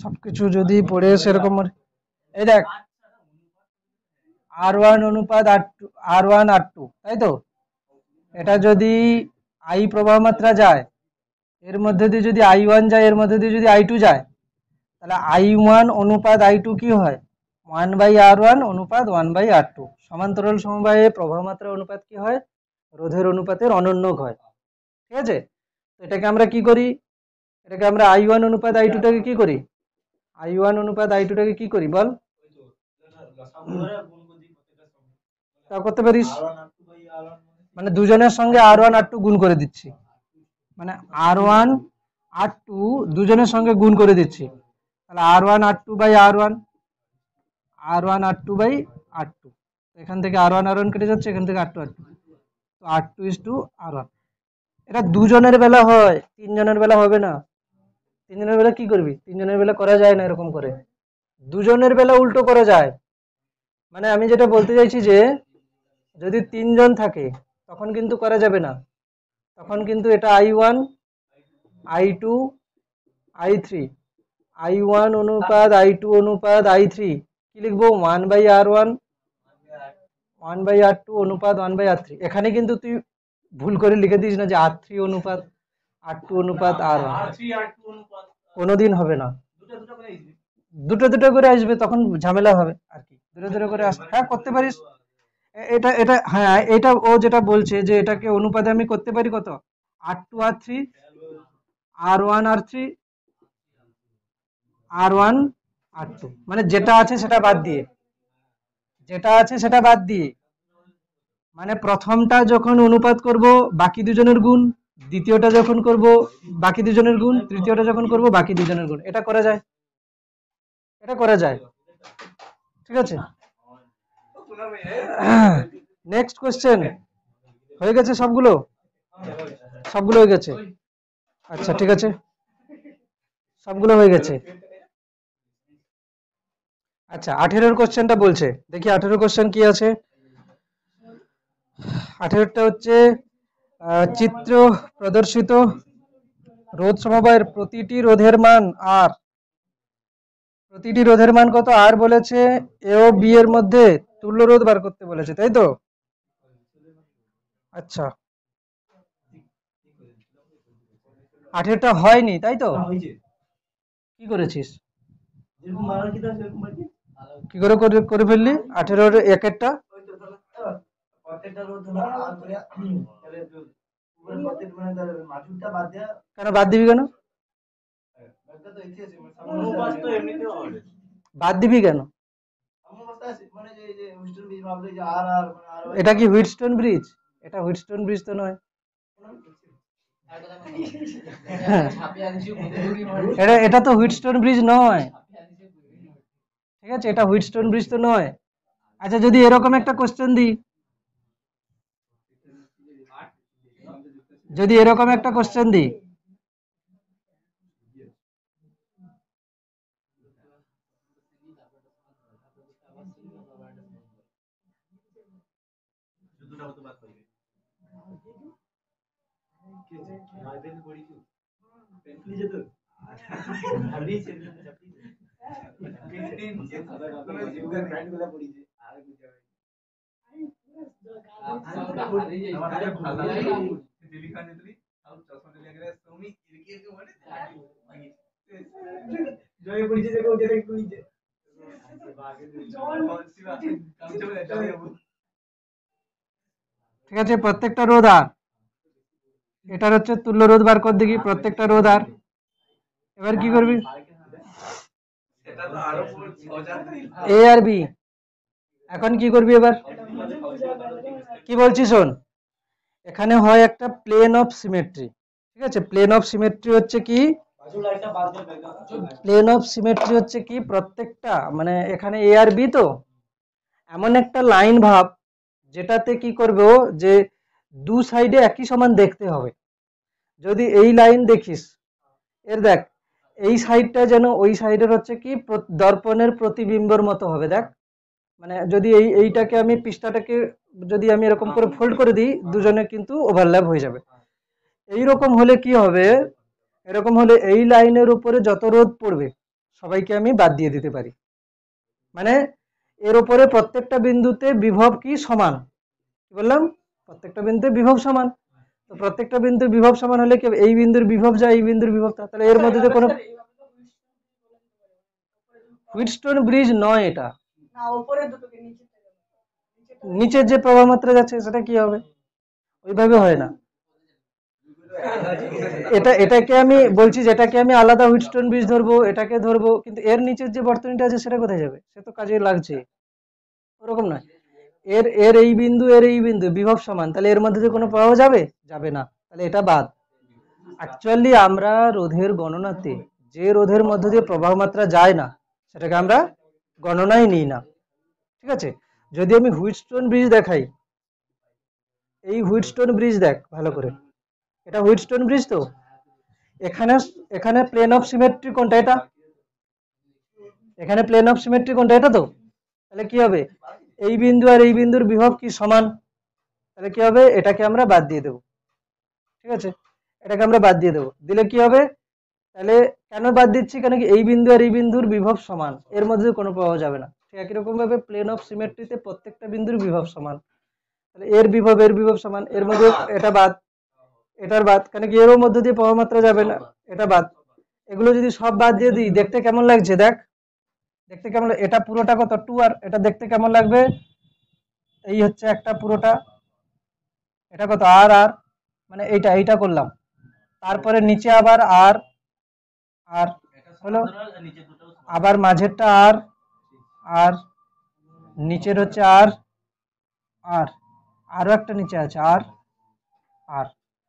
সবকিছু যদি পড়ে এসে এরকম এই দেখ R1 অনুপাত R1 R2 তাই তো, এটা যদি I প্রবাহ মাত্রা যায়, এর মধ্যে দিয়ে যদি I1 যায়, এর মধ্যে দিয়ে যদি I2 যায়, তাহলে I1 অনুপাত I2 কি হয় 1/R1 অনুপাত 1/R2। সমান্তরাল সমবায়ে প্রবাহ মাত্রা অনুপাত কি হয় রোধের অনুপাতের অনন্যক হয়। ঠিক আছে, এটাকে আমরা কি করি, এটাকে আমরা I1 অনুপাত I2 টাকে কি করি, I1 অনুপাত I2 টাকে কি করি বল, তা করতে পারিস, মানে দুজনের সঙ্গে R1 R2 গুণ করে দিচ্ছি, মানে R1 R2 দুজনের সঙ্গে গুণ করে দিচ্ছি, তাহলে R1 R2/R1 R1 R2/R2, এখান থেকে R1 R1 কেটে যাচ্ছে, এখান থেকে R2 R2, তো R2:R1। এটা দুজনের বেলা হয়, তিনজনের বেলা হবে না। তিনজনের বেলা কি করবি, তিনজনের বেলা করা যায় না এরকম করে, দুজনের বেলা উল্টো করা যায়। মানে আমি যেটা বলতে চাইছি যে যদি তিনজন থাকে তখন কিন্তু করা যাবে না, তখন কিন্তু এটা I1 I2 I3, I1 অনুপাত I2 অনুপাত I3 কি লিখবো 1/R1 1/R2 অনুপাত 1/R3। এখানে কিন্তু তুই ভুল করে লিখে দিস না যে R3 অনুপাত R2 অনুপাত R1, কোনোদিন হবে না, দুটো দুটো করে আসবে, তখন ঝামেলা হবে আর কি, দুটো দুটো করে আসবে। হ্যাঁ করতে পারিস, এটা এটা হ্যাঁ এটা ও যেটা বলছে যে এটাকে অনুপাতে আমি করতে পারি কত R2 R3 R1 R3 R1 R2, মানে যেটা আছে সেটা বাদ দিয়ে, যেটা আছে সেটা বাদ দিয়ে, মানে প্রথমটা যখন অনুপাত করব বাকি দুজনের গুণ, দ্বিতীয়টা যখন করব বাকি দুজনের গুণ, তৃতীয়টা যখন করব বাকি দুজনের গুণ, এটা করা যায়, এটা করা যায়। ঠিক আছে, নেক্সট কোশ্চেন হয়ে গেছে সবগুলো, সবগুলো হয়ে গেছে, আচ্ছা ঠিক আছে সবগুলো হয়ে গেছে। আচ্ছা 18 কোশ্চেনটা বলছে, দেখি 18 কোশ্চেন কি আছে। 18টা হচ্ছে চিত্র প্রদর্শিত রোধ সমবায়ের প্রতিটি রোধের মান আর, প্রতিটি রোধের মান কত আর বলেছে, এ ও বি এর মধ্যে তুল্য রোধ বার করতে বলেছে তাই তো। আচ্ছা 18টা হয়নি তাই তো, কি করেছিস, কি করে করে ফেললি 18-র একেরটা, কেন বাদ দিবি, কেন বাদ দিবি কেন, এটা কি হুইটস্টোন ব্রিজ, এটা হুইটস্টোন ব্রিজ তো নয়, এটা এটা তো হুইটস্টোন ব্রিজ নয়, ঠিক আছে এটা হুইটস্টোন ব্রিজ তো নয়। আচ্ছা যদি এরকম একটা কোশ্চেন দিই, যদি এরকম একটা কোশ্চেন দিই, ঠিক আছে প্রত্যেকটা রোধ আর, এটার হচ্ছে তুল্য রোধ বার কর দেখি, প্রত্যেকটা রোধ আর, এবার কি করবি এ আর বি, এখন কি করবি এবার, কি বলছি শোন, এখানে হয় একটা প্লেন অফ সিমেট্রি, ঠিক আছে প্লেন অফ সিমেট্রি হচ্ছে কি প্লেন অফ সিমেট্রি হচ্ছে কি প্রত্যেকটা মানে এখানে এ আর বি তো এমন একটা লাইন ভাব যেটাতে কি করবে ও যে দু সাইডে একই সমান দেখতে হবে। যদি এই লাইন দেখিস এর দেখ এই সাইডটা যেন ওই সাইডের হচ্ছে কি দর্পণের প্রতিবিম্বর মতো হবে দেখ মানে যদি এইটাকে আমি পৃষ্ঠাটাকে যদি আমি এরকম করে ফোল্ড করে দিই দুজনে কিন্তু ওভারল্যাপ হয়ে যাবে। এইরকম হলে কি হবে এরকম হলে এই লাইনের উপরে যত রোদ পড়বে সবাইকে আমি বাদ দিয়ে দিতে পারি মানে এর উপরে প্রত্যেকটা বিন্দুতে বিভব কি সমান কি বললাম প্রত্যেকটা বিন্দুতে বিভব সমান তো প্রত্যেকটা বিন্দুর বিভব সমান হলে কি এই বিন্দুর বিভব যা এই বিন্দুর বিভব তা তাহলে এর মধ্যে যে কোনো হুইটস্টোন ব্রিজ নয় এটা নিচের যে প্রবাহ মাত্রা যাচ্ছে সেটা কি হবে ওইভাবে হয় না এটাকে আমি বলছি যেটাকে আমি আলাদা হুইটস্টোন ব্রিজ ধরবো এটাকে ধরবো কিন্তু এর নিচের যে বর্তনীটা আছে সেটা কোথায় যাবে সে তো কাজে লাগছে ওরকম নয় এর এর এই বিন্দু বিভব সমান তাহলে এর মধ্যে যে কোনো প্রবাহ যাবে যাবে না তাহলে এটা বাদ অ্যাকচুয়ালি আমরা রোধের গণনাতে যে রোধের মধ্য দিয়ে প্রবাহ মাত্রা যায় না সেটাকে আমরা গণনায় নিই না ঠিক আছে যদি আমি হুইটস্টোন ব্রিজ দেখাই এই হুইটস্টোন ব্রিজ দেখ ভালো করে এটা হুইটস্টোন ব্রিজ তো এখানে এখানে প্লেন অফ সিমেট্রি কোনটা এটা এখানে প্লেন অফ সিমেট্রি কোনটা এটা তো তাহলে কি হবে এই বিন্দু আর এই বিন্দুর বিভব কি সমান তাহলে কি হবে এটাকে আমরা বাদ দিয়ে দেব ঠিক আছে এটাকে আমরা বাদ দিয়ে দেব দিলে কি হবে তাহলে কেন বাদ দিচ্ছি কেন কি এই বিন্দু আর এই বিন্দুর বিভব সমান এর মধ্যে কোনো প্রভাব যাবে না ঠিক একই রকম ভাবে প্লেন অফ সিমেট্রিতে প্রত্যেকটা বিন্দুর বিভব সমান তাহলে এর বিভব সমান এর মধ্যে এটা বাদ এটার বাদ কেন কি এরও মধ্যে দিয়ে প্রবাহ মাত্রা যাবে না এটা বাদ এগুলো যদি সব বাদ দিয়ে দিই দেখতে কেমন লাগছে দেখ দেখতে কেমন এটা পুরোটা কত 2 আর এটা দেখতে কেমন লাগবে এই হচ্ছে একটা পুরোটা এটা কত আর আর মানে এইটা করলাম তারপরে নিচে আবার আর আর হলো আবার মাঝেরটা আর আর নিচের হচ্ছে আর আর আরো একটা নিচে আছে আর আর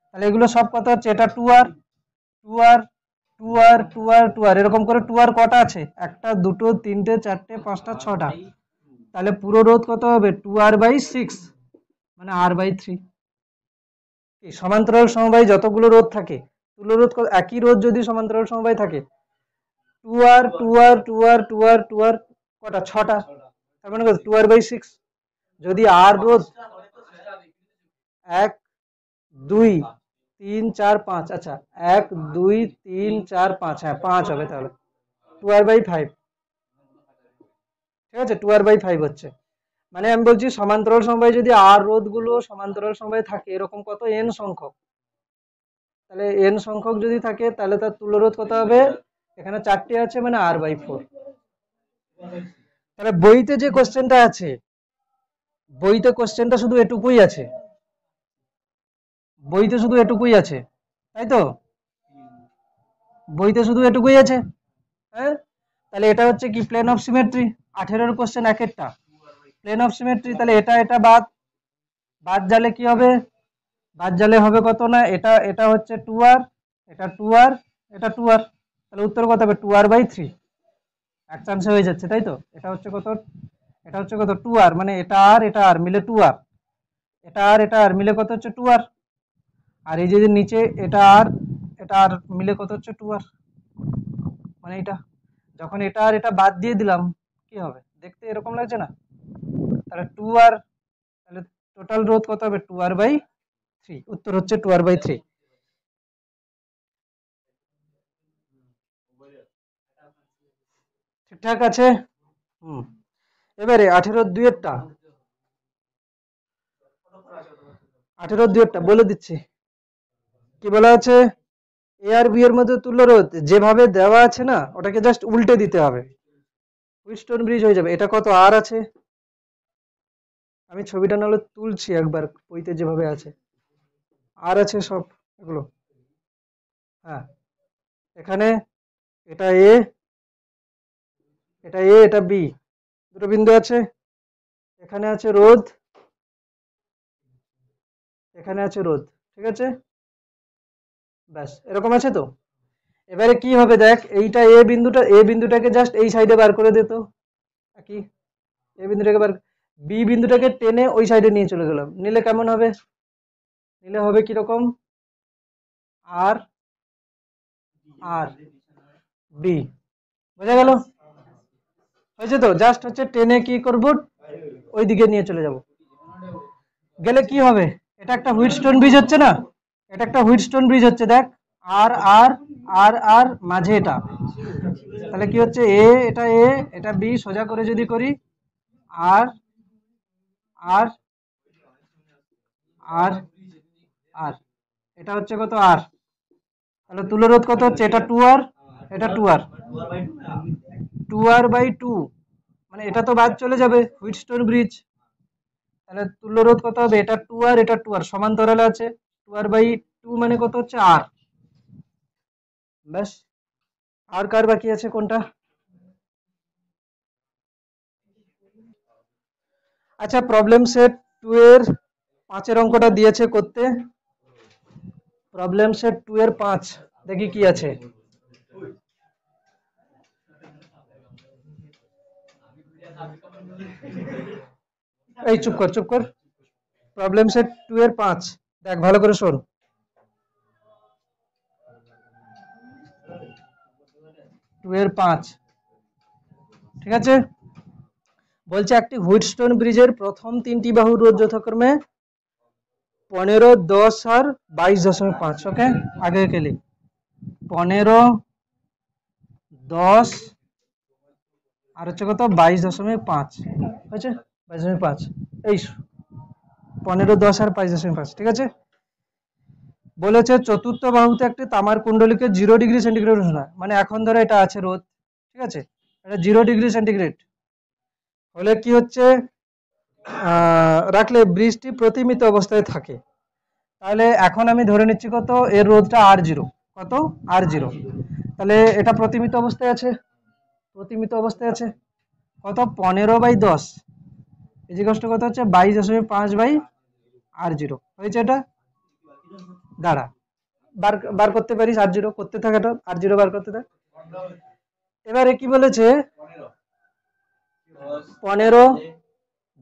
তাহলে এগুলো সব কত হচ্ছে এটা 2 আর 2 আর 2 আর 2 আর 2 আর এরকম করে 2 আর কটা আছে একটা দুটো তিনটে চারটে পাঁচটা ছটা তাহলে পুরো রোধ কত হবে 2r/6 মানে r/3 এই সমান্তরাল সমবায় যতগুলো রোধ থাকে তুল্য রোধ একই রোধ যদি সমান্তরাল সমবায় থাকে 2r 2r 2r 2r 2r কটা ছটা তার মানে 2r/6 যদি আর রোধ 1 2 3 4 5 আচ্ছা 1 2 3 4 5 হ্যাঁ 5 হবে তাহলে 2r/5 ঠিক আছে 2r/5 হচ্ছে মানে আমি বলছি সমান্তরাল সমবায় যদি আর রোধ গুলো সমান্তরাল সমবায় থাকে এরকম কত n সংখ্যক তাহলে n সংখ্যক যদি থাকে তাহলে তার তুল্য রোধ কত হবে এখানে 4টে আছে মানে r/4 তাহলে বইতে যে কোশ্চেনটা আছে বইতে কোশ্চেনটা শুধু এটুকুই আছে বইতে শুধু এটুকুই আছে তাই তো বইতে শুধু এটুকুই আছে হ্যাঁ তাহলে এটা হচ্ছে কি প্লেন অফ সিমেট্রি 18 কোশ্চেন এক একটা প্লেন অফ সিমেট্রি তাহলে এটা বাদ বাদ জালে কি হবে বাদ জালে হবে কত না এটা এটা হচ্ছে 2r এটা 2r এটা 2r তাহলে উত্তর কত হবে 2r/3 এক চান্সে হয়ে যাচ্ছে তাই তো এটা হচ্ছে কত 2r মানে এটা আর মিলে 2r এটা আর মিলে কত হচ্ছে 2r আর এই যে নিচে এটা আর মিলে কত হচ্ছে 2r মানে এটা যখন এটা আর এটা বাদ দিয়ে দিলাম কি হবে দেখতে এরকম লাগছে না তাহলে 2r তাহলে টোটাল রোধ কত হবে 2r/3 উত্তর হচ্ছে 2r/3 ঠিকঠাক আছে এবারে 18 দুইয়েরটা বলে দিচ্ছি কি বলা আছে এ আর বি এর মধ্যে তুল্য রোধ যেভাবে দেওয়া আছে না ওটাকে জাস্ট উল্টে দিতে হবে হুইটস্টোন ব্রিজ হয়ে যাবে এটা কত আর আছে আমি ছবিটা নাহলে তুলছি একবার বইতে যেভাবে আছে আর আছে সব এগুলো হ্যাঁ এখানে এটা এ এটা বি দুটো বিন্দু আছে এখানে আছে রোধ এখানে আছে রোধ ঠিক আছে ব্যাস এরকম আছে তো এবারে কি হবে দেখ, এইটা এ বিন্দুটাকে জাস্ট এই সাইডে বার করে দিত, কি এ বিন্দুটাকে বি বিন্দুটাকে টেনে ওই সাইডে নিয়ে চলে গেলাম, নিলে কেমন হবে, নিলে হবে কিরকম, আর আর বি, বোঝা গেল, হয়েছে তো, জাস্ট হচ্ছে টেনে কি করব ওই দিকে নিয়ে চলে যাব, গেলে কি হবে, এটা একটা হুইটস্টোন ব্রিজ হচ্ছে না, এটা একটা হুইটস্টোন ব্রিজ হচ্ছে দেখ, আর আর আর আর মাঝে এটা, তাহলে কি হচ্ছে এটা বি, সোজা করে যদি করি আর আর আর আর এটা হচ্ছে কত আর, তাহলে তুল্যরোধ কত হচ্ছে, এটা 2r, এটা 2r, 2r/2, মানে এটা তো বাদ চলে যাবে হুইটস্টোন ব্রিজ, তাহলে তুল্যরোধ কত হবে, এটা 2r, এটা 2r সমান্তরালে আছে, 2r/2 মানে কত হচ্ছে r, ব্যাস, আর কার বাকি আছে কোনটা, আচ্ছা প্রবলেম সেট 2 এর 5 এর অঙ্কটা দিয়েছে করতে, প্রবলেম সেট 2 এর 5, দেখি কি আছে, এই চুপ কর চুপ কর, প্রবলেম সেট 2 এর 5 দেখ ভালো করে শোন, 2 এর 5, ঠিক আছে, বলছে একটি হুইটস্টোন ব্রিজের প্রথম 3টি বাহুর রোধ যথাক্রমে 15, 10 আর 22.5, ওকে, আগে কেলি 15, 10 আর হচ্ছে কত 22.5, হয়েছে 22.5, এই 15, 10 আর 22.5, ঠিক আছে, বলেছে চতুর্থ বাহুতে একটি তামার কুণ্ডলীকে 0°C উষ্ণতা, মানে এখন ধরো এটা আছে রোধ, ঠিক আছে, এটা 0°C হলে কি হচ্ছে, রাখলে ব্রিজটি প্রতিমিত অবস্থায় থাকে, তাহলে এখন আমি ধরে নিচ্ছি কত, এর রোধটা r0, কত r0, তাহলে এটা প্রতিমিত অবস্থায় আছে, প্রতিমিত অবস্থায় আছে, কত 15/10 ইজিকষ্ট কত হচ্ছে 22.5/r0, হয়েছে, এটা দাঁড়া বার বার করতে পারিস, r0 করতে থাক, এটা r0 বার করতে থাক, এবারে কি বলেছে 15,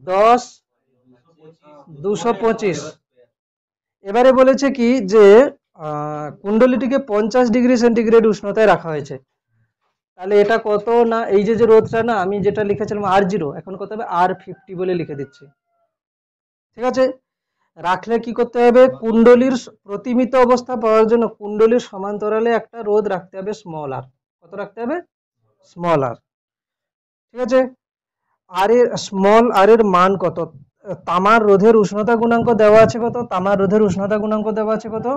10, 225, এবারে বলেছে কি যে কুণ্ডলীটিকে 50°C উষ্ণতায় রাখা হয়েছে, তাহলে এটা কত না, এই যে যে রোধটা না আমি যেটা লিখেছিলাম r0, এখন কত হবে r50 বলে লিখে দিচ্ছি, ঠিক আছে, রাখলে কি করতে হবে, কুণ্ডলীর প্রতিমিত অবস্থা পাওয়ার জন্য কুণ্ডলীর সমান্তরালে একটা রোধ রাখতে হবে স্মল r, কত রাখতে হবে, স্মল r, ঠিক আছে, আর এর স্মল আর এর মান কত, তামার রোধের উষ্ণতা গুণাঙ্ক দেওয়া আছে কত, তামার রোধের উষ্ণতা গুণাঙ্ক দেওয়া আছে কত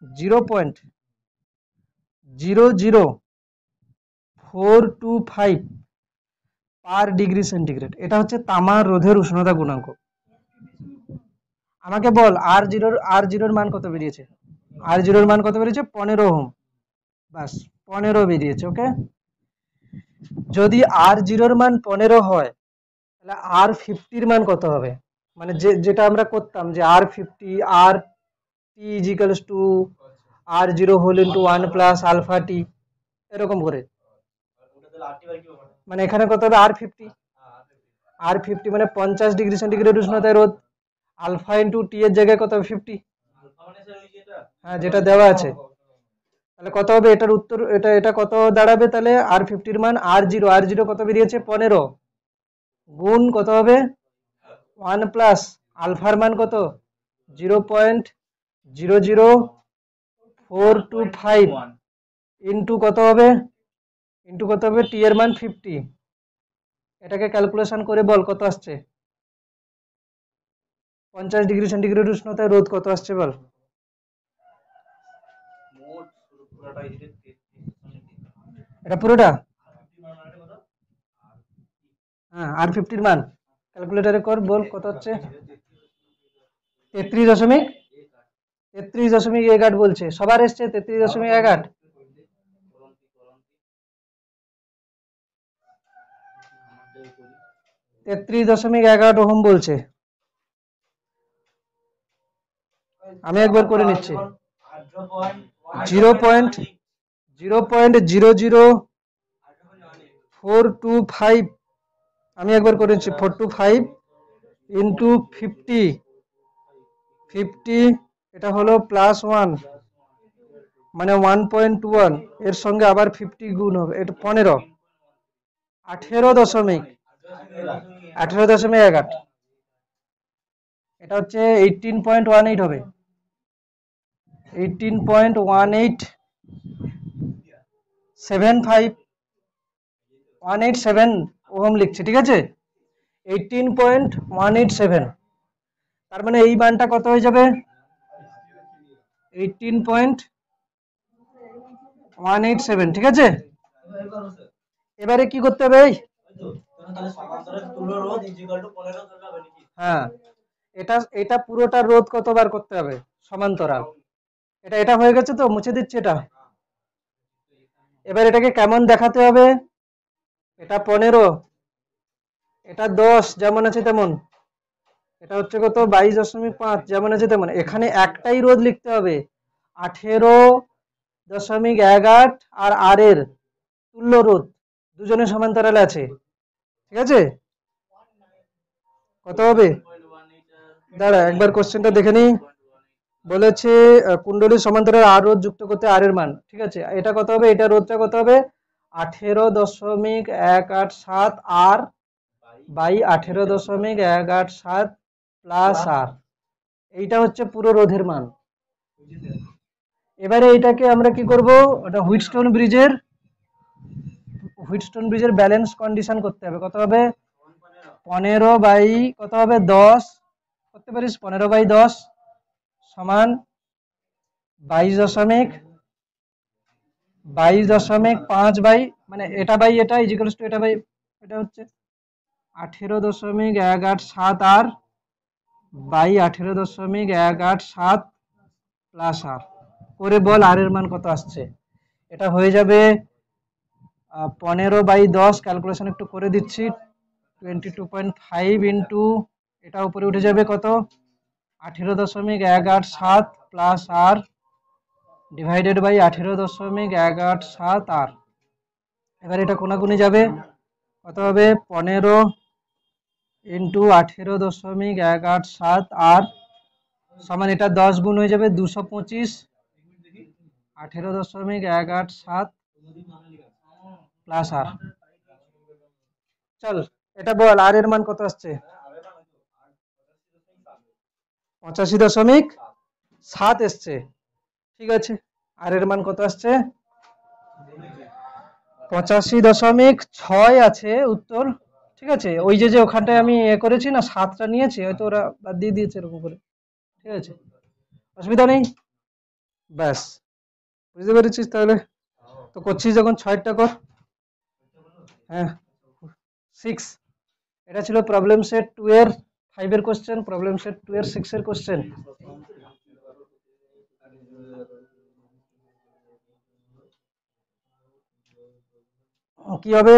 0.00425 পার ডিগ্রি সেন্টিগ্রেড, এটা হচ্ছে তামার রোধের উষ্ণতা গুণাঙ্ক, আমাকে বল আর জিরোর মান কত বেরিয়েছে, আর জিরোর মান কত বেরিয়েছে 15 ওহম, বাস 15 বেরিয়েছে, ওকে, যদি আর জিরোর মান 15 হয় তাহলে r50 মান কত হবে, মানে যেটা আমরা করতাম যে r50 r t equals to r0 whole into 1 plus alpha t, এরকম করে, মানে এখানে কত হবে r50 মানে 50°C উষ্ণতায় রোধ, আলফা ইন্টু টি এর জায়গায় কত হবে 50, হ্যাঁ যেটা দেওয়া আছে, তাহলে কত হবে এটার উত্তর, এটা কত দাঁড়াবে, তাহলে r50 মান r0 কত বেরিয়েছে 15 গুণ কত হবে 1 প্লাস আলফার মান কত 0.00425 ইন্টু কত হবে টি এর মান 50, এটাকে ক্যালকুলেশন করে বল কত আসছে, 50°C উষ্ণতায় রোধ কত আসছে বল, এটা পুরোটা, হ্যাঁ r50 মান ক্যালকুলেটরে কর, বল কত হচ্ছে 33.8 বলছে, সবার এসছে 33.8, 33.8 ওহম বলছে, আমি একবার করে নিচ্ছি, 0.00425, আমি একবার করেছি 425 ইন্টু 50, এটা হলো +1 মানে 1.21, এর সঙ্গে আবার 50 গুণ হবে, এটা 15, 18.18.18, এটা হচ্ছে 18.18 হবে, 18.1875 ওহম লিখছে, ঠিক আছে, 18.187, তার মানে এই মানটা কত হয়ে যাবে, 18.187, ঠিক আছে। এবারে কি করতে হবে, হ্যাঁ, এটা এটা পুরোটা রোধ কতবার করতে হবে, সমান্তরাল, এটা হয়ে গেছে, তো মুছে দিচ্ছি এটা। এবার এটাকে কেমন দেখাতে হবে, এটা 15, এটা 10 যেমন আছে তেমন, এটা হচ্ছে কত 22.5 যেমন আছে তেমন, এখানে একটাই রোধ লিখতে হবে, 18.18 আর আর এর তুল্য রোধ, দুজনের সমান্তরালে আছে, ঠিক আছে। কত হবে, দাঁড়া একবার কোশ্চেনটা দেখে নি, বলেছে কুণ্ডলীর সমান্তরাল আর রোধ যুক্ত করতে আর এর মান, ঠিক আছে, এটা কত হবে, এটা রোধটা কত হবে, 18.187 আর বাই 18.187 প্লাস আর, এইটা হচ্ছে পুরো রোধের মান। এবারে এটাকে আমরা কি করব, ওটা হুইটস্টোন ব্রিজের ব্যালেন্স কন্ডিশন করতে হবে, কত হবে, 15 বাই কত হবে 10 করতে পারিস, 15 বাই 10 সমান 22.5 বাই, মানে এটা বাই এটা ইজিক্যালস টু এটা বাই এটা হচ্ছে 18.187 আর বাই 18.187 প্লাস আর, করে বল আর এর মান কত আসছে, এটা হয়ে যাবে 15 বাই 10, ক্যালকুলেশন একটু করে দিচ্ছি, 22.5 ইন্টু এটা উপরে উঠে যাবে কত, 18.187 প্লাস আর ডিভাইডেড বাই 18.187 আর, এবার এটা কোনাকুনি যাবে, কত হবে 15 ইন্টু 18.187 আর সমান, এটা 10 গুণ হয়ে যাবে 225, 18.187 প্লাস আর, চল এটা বল আর এর মান কত আসছে, 85.7 এসছে, ঠিক আছে, আর এর মান কত আসছে, 85.6 আছে উত্তর, ঠিক আছে, ওই যে ওখানটায় আমি করেছি না 7টা নিয়েছি, হয়তো ওরা বাদ দিয়ে দিয়েছে এরকম করে, ঠিক আছে, অসুবিধা নেই, ব্যাস বুঝতে পেরেছিস তাহলে, তো করছিস যখন 6টা কর, হ্যাঁ 6, এটা ছিল প্রবলেম সেট 2 এর 5 এর কোশ্চেন, প্রবলেম সেট 2 এর 6 এর কোশ্চেন। কি হবে,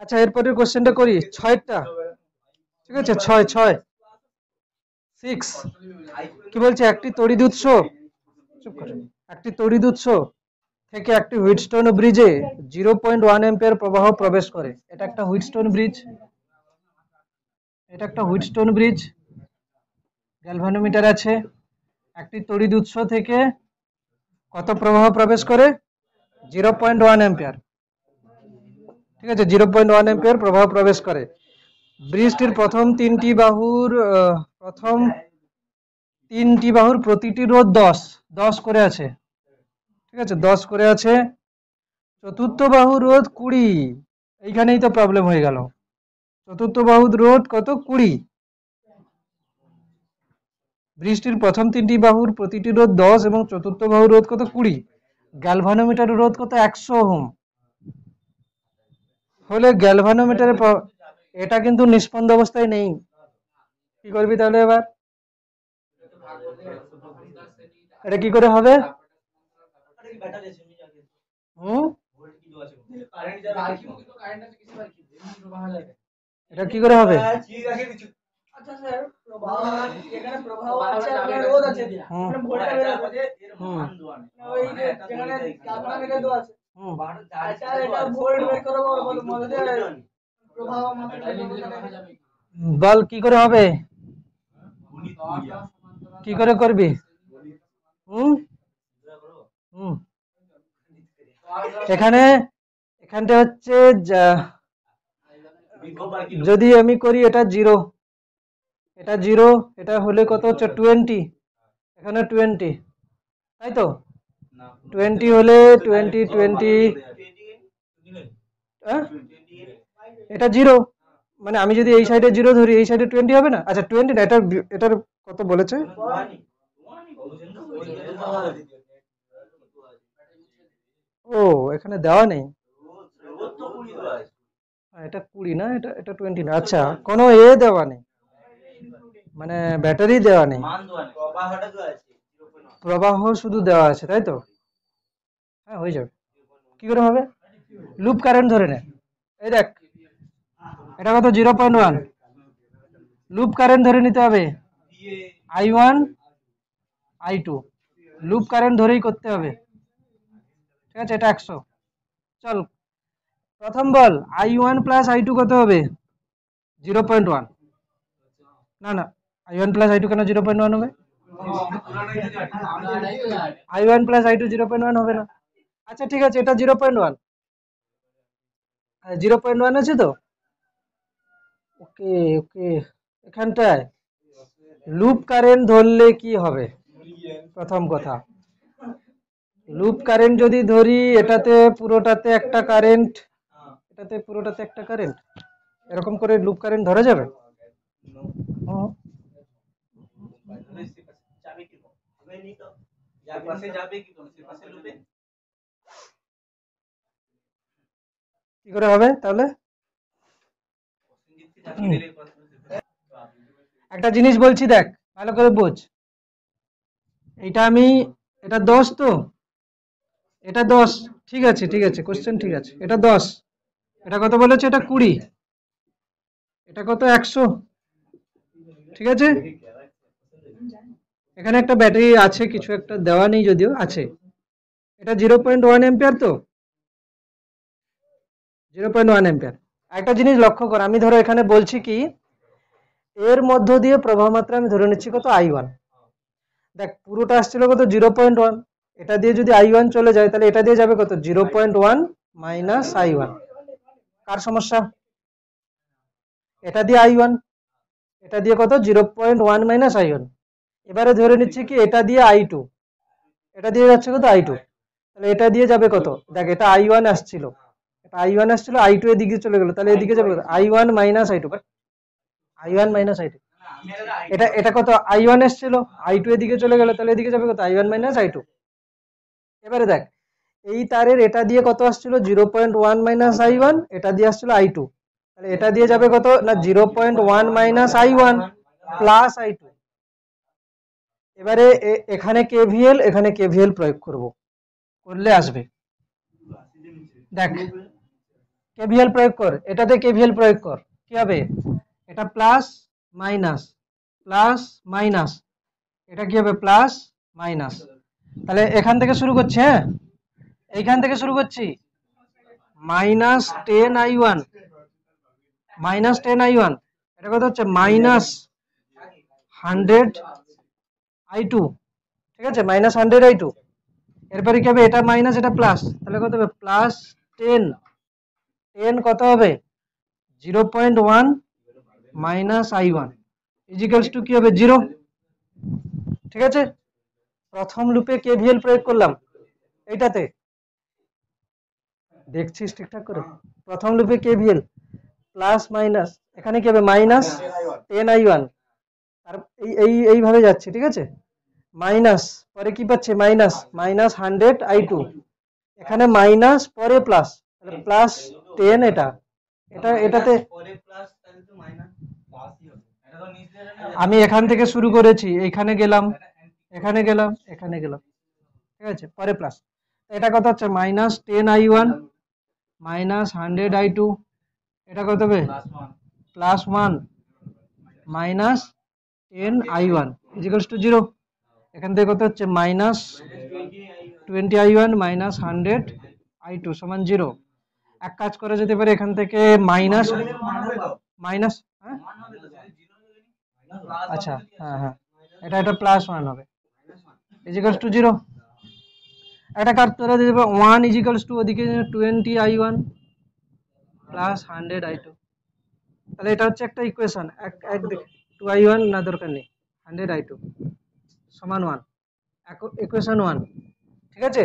আচ্ছা এরপরের কোশ্চেনটা করি 6টা, ঠিক আছে, 6 কি বলছে, একটি তড়িৎ উৎস, চুপ করে, একটি তড়িৎ উৎস থেকে একটি হুইটস্টোন ব্রিজে 0.1 অ্যাম্পিয়ার প্রবাহ প্রবেশ করে, এটা একটা হুইটস্টোন ব্রিজ, গ্যালভানোমিটার আছে, একটি তড়িৎ উৎস থেকে কত প্রবাহ প্রবেশ করে, 0.1 অ্যাম্পিয়ার, ঠিক আছে, 0.1 অ্যাম্পিয়ার প্রবাহ প্রবেশ করে, ব্রিজটির প্রথম তিনটি বাহুর প্রতিটি রোধ 10 করে আছে, ঠিক আছে, 10 করে আছে, চতুর্থ বাহুর রোধ 20, এইখানেই তো প্রবলেম হয়ে গেল, চতুর্থ বাহুর রোধ কত 20, ব্রিজটির প্রথম তিনটি বাহুর প্রতিটি রোধ 10 এবং চতুর্থ বাহুর রোধ কত 20, গ্যালভানোমিটারের রোধ কত 100 ওহম, হলে গ্যালভানোমিটারের এটা কিন্তু নিষ্পন্দ অবস্থায় নেই, কি করবি তাহলে এবার, এটা কি করে হবে, এটা কি করে হবে, আচ্ছা স্যার, প্রবাহ যেখানে প্রবাহ আছে আর ওখানে রোধ আছে, মানে ভোল্টটা বের হবে ওই যে যেখানে তাপমান এটা তো আছে। আচ্ছা এটা ভোল্ট বের করব ওর মধ্যে দিয়ে প্রবাহ মাত্রা বের করব তাহলে বল কি করে হবে, কি করে করবি? হুম হুম এখানে এখানটা হচ্ছে যদি আমি করি এটা জিরো, এটা জিরো, এটা হলে কত হচ্ছে 20, এখানে 20, তাই তো 20 হলে 20 এটা জিরো, মানে আমি যদি এই সাইডে জিরো ধরি এই সাইডে 20 হবে না? আচ্ছা 20 না, এটার কত বলেছে? ও এখানে দেওয়া নেই, এটা 20 না, এটা এটা 20 না। আচ্ছা কোনো দেওয়া নেই, মানে ব্যাটারি দেওয়া নেই, প্রবাহ শুধু দেওয়া আছে, তাই তো? হ্যাঁ হয়ে যাবে। কি করে হবে? লুপ কারেন্ট ধরে নে, এই দেখ এটা কত 0.1, লুপ কারেন্ট ধরে নিতে হবে I1 I2, লুপ কারেন্ট ধরেই করতে হবে, ঠিক আছে? এটা 100। চল প্রথম বল I1 প্লাস I2 কত হবে? 0.1। না না, I1 প্লাস I2 কেন 0.1 হবে? I1 প্লাস I2 0.1 হবে না। আচ্ছা ঠিক আছে, এটা 0.1, 0.1 আছে তো, ওকে ওকে। এখানটায় লুপ কারেন্ট ধরলে কি হবে? প্রথম কথা, লুপ কারেন্ট যদি ধরি এটাতে পুরোটাতে একটা কারেন্ট, এটাতে পুরোটাতে একটা কারেন্ট, এরকম করে লুপ কারেন্ট ধরা যাবে? হুম, কি করে হবে তাহলে? একটা জিনিস বলছি দেখ, ভালো করে বোঝ। এটা আমি, এটা 10 তো, এটা 10, ঠিক আছে ঠিক আছে, কোশ্চেন ঠিক আছে, এটা 10, এটা কত বলেছে? এটা 20, এটা কত 100, ঠিক আছে? এখানে একটা ব্যাটারি আছে, কিছু একটা দেওয়া নেই যদিও আছে, এটা 0.1 এম্পিয়ার তো, 0.1 এম্পিয়ার। একটা জিনিস লক্ষ্য কর, আমি ধরো এখানে বলছি কি এর মধ্য দিয়ে প্রবাহ মাত্রা আমি ধরে নিচ্ছি কত I1, দেখ পুরোটা আসছিল কত 0.1, এটা দিয়ে যদি I1 চলে যায় তাহলে এটা দিয়ে যাবে কত 0.1 মাইনাস I1। কার সমস্যা? এটা দিয়ে I1, এটা দিয়ে কত 0.1 মাইনাস I1। এবারে ধরে নিচ্ছি কি এটা দিয়ে I2, এটা দিয়ে যাচ্ছে কত I2, তাহলে এটা দিয়ে যাবে কত? দেখ এটা I1 আসছিল, এটা I1 আসছিল, I2 এর দিকে চলে গেল, তাহলে এদিকে যাবে কত? I1 minus I2, but I1 minus I2, এটা এটা কত I1 এসেছিল, I2 এর দিকে চলে গেল, তাহলে এদিকে যাবে কত? I1 minus I2। এবারে দেখ এই তারের এটা দিয়ে কত আসছিল 0.1 মাইনাস I1, এটা দিয়ে আসছিল I2, তাহলে এটা দিয়ে যাবে কত না 0.1 মাইনাস I1 প্লাস I2। এবারে এখানে KVL, এখানে KVL প্রয়োগ করব, করলে আসবে। দেখ KVL প্রয়োগ কর, এটাতে KVL প্রয়োগ কর, কি হবে? এটা প্লাস মাইনাস, প্লাস মাইনাস, এটা কি হবে? Plus minus. তাহলে এখান থেকে শুরু করছি, হ্যাঁ এইখান থেকে শুরু করছি, -10I1, -10I1, এটা কত হচ্ছে? -100I2, ঠিক আছে? -100I2, এরপরে কি হবে? এটা মাইনাস এটা প্লাস, তাহলে কত হবে? +10, 10 কত হবে? 0.1 মাইনাস I1 ইজিক্যালস টু কি হবে? 0, ঠিক আছে? প্রথম লুপে KVL প্রয়োগ করলাম এইটাতে, দেখছিস ঠিকঠাক করে? প্রথম লুপে KVL প্লাস মাইনাস, এখানে কি হবে? -10I1, আর এইভাবে যাচ্ছে, ঠিক আছে? মাইনাস, পরে কি পাচ্ছে? মাইনাস -100I2, এখানে মাইনাস, পরে প্লাস, তাহলে +10, এটা এটা এটাতে আমি এখান থেকে শুরু করেছি, এখানে গেলাম, এখানে গেলাম, এখানে গেলাম, ঠিক আছে? পরে প্লাস, এটা কত হচ্ছে? -10I1 -100I2, এটা কত হবে? +1, মাইনাস 10i1 ইজিক্যালস টু 0। এখান থেকে কত হচ্ছে মাইনাস 20i1 মাইনাস 100i2 সমান 0। এক কাজ করা যেতে পারে এখান থেকে মাইনাস মাইনাস আচ্ছা হ্যাঁ হ্যাঁ এটা প্লাস 1 হবে ইজিক্যালস টু 0। একটা কাজ করা যেতে পারে 1 ইজিক্যালস টু ওদিকে 20i1 প্লাস 100i2। তাহলে এটা হচ্ছে একটা ইকুয়েশন এক 2i1 না দরকার নেই 100i2 সমান 1 ইকুয়েশন 1। ঠিক আছে,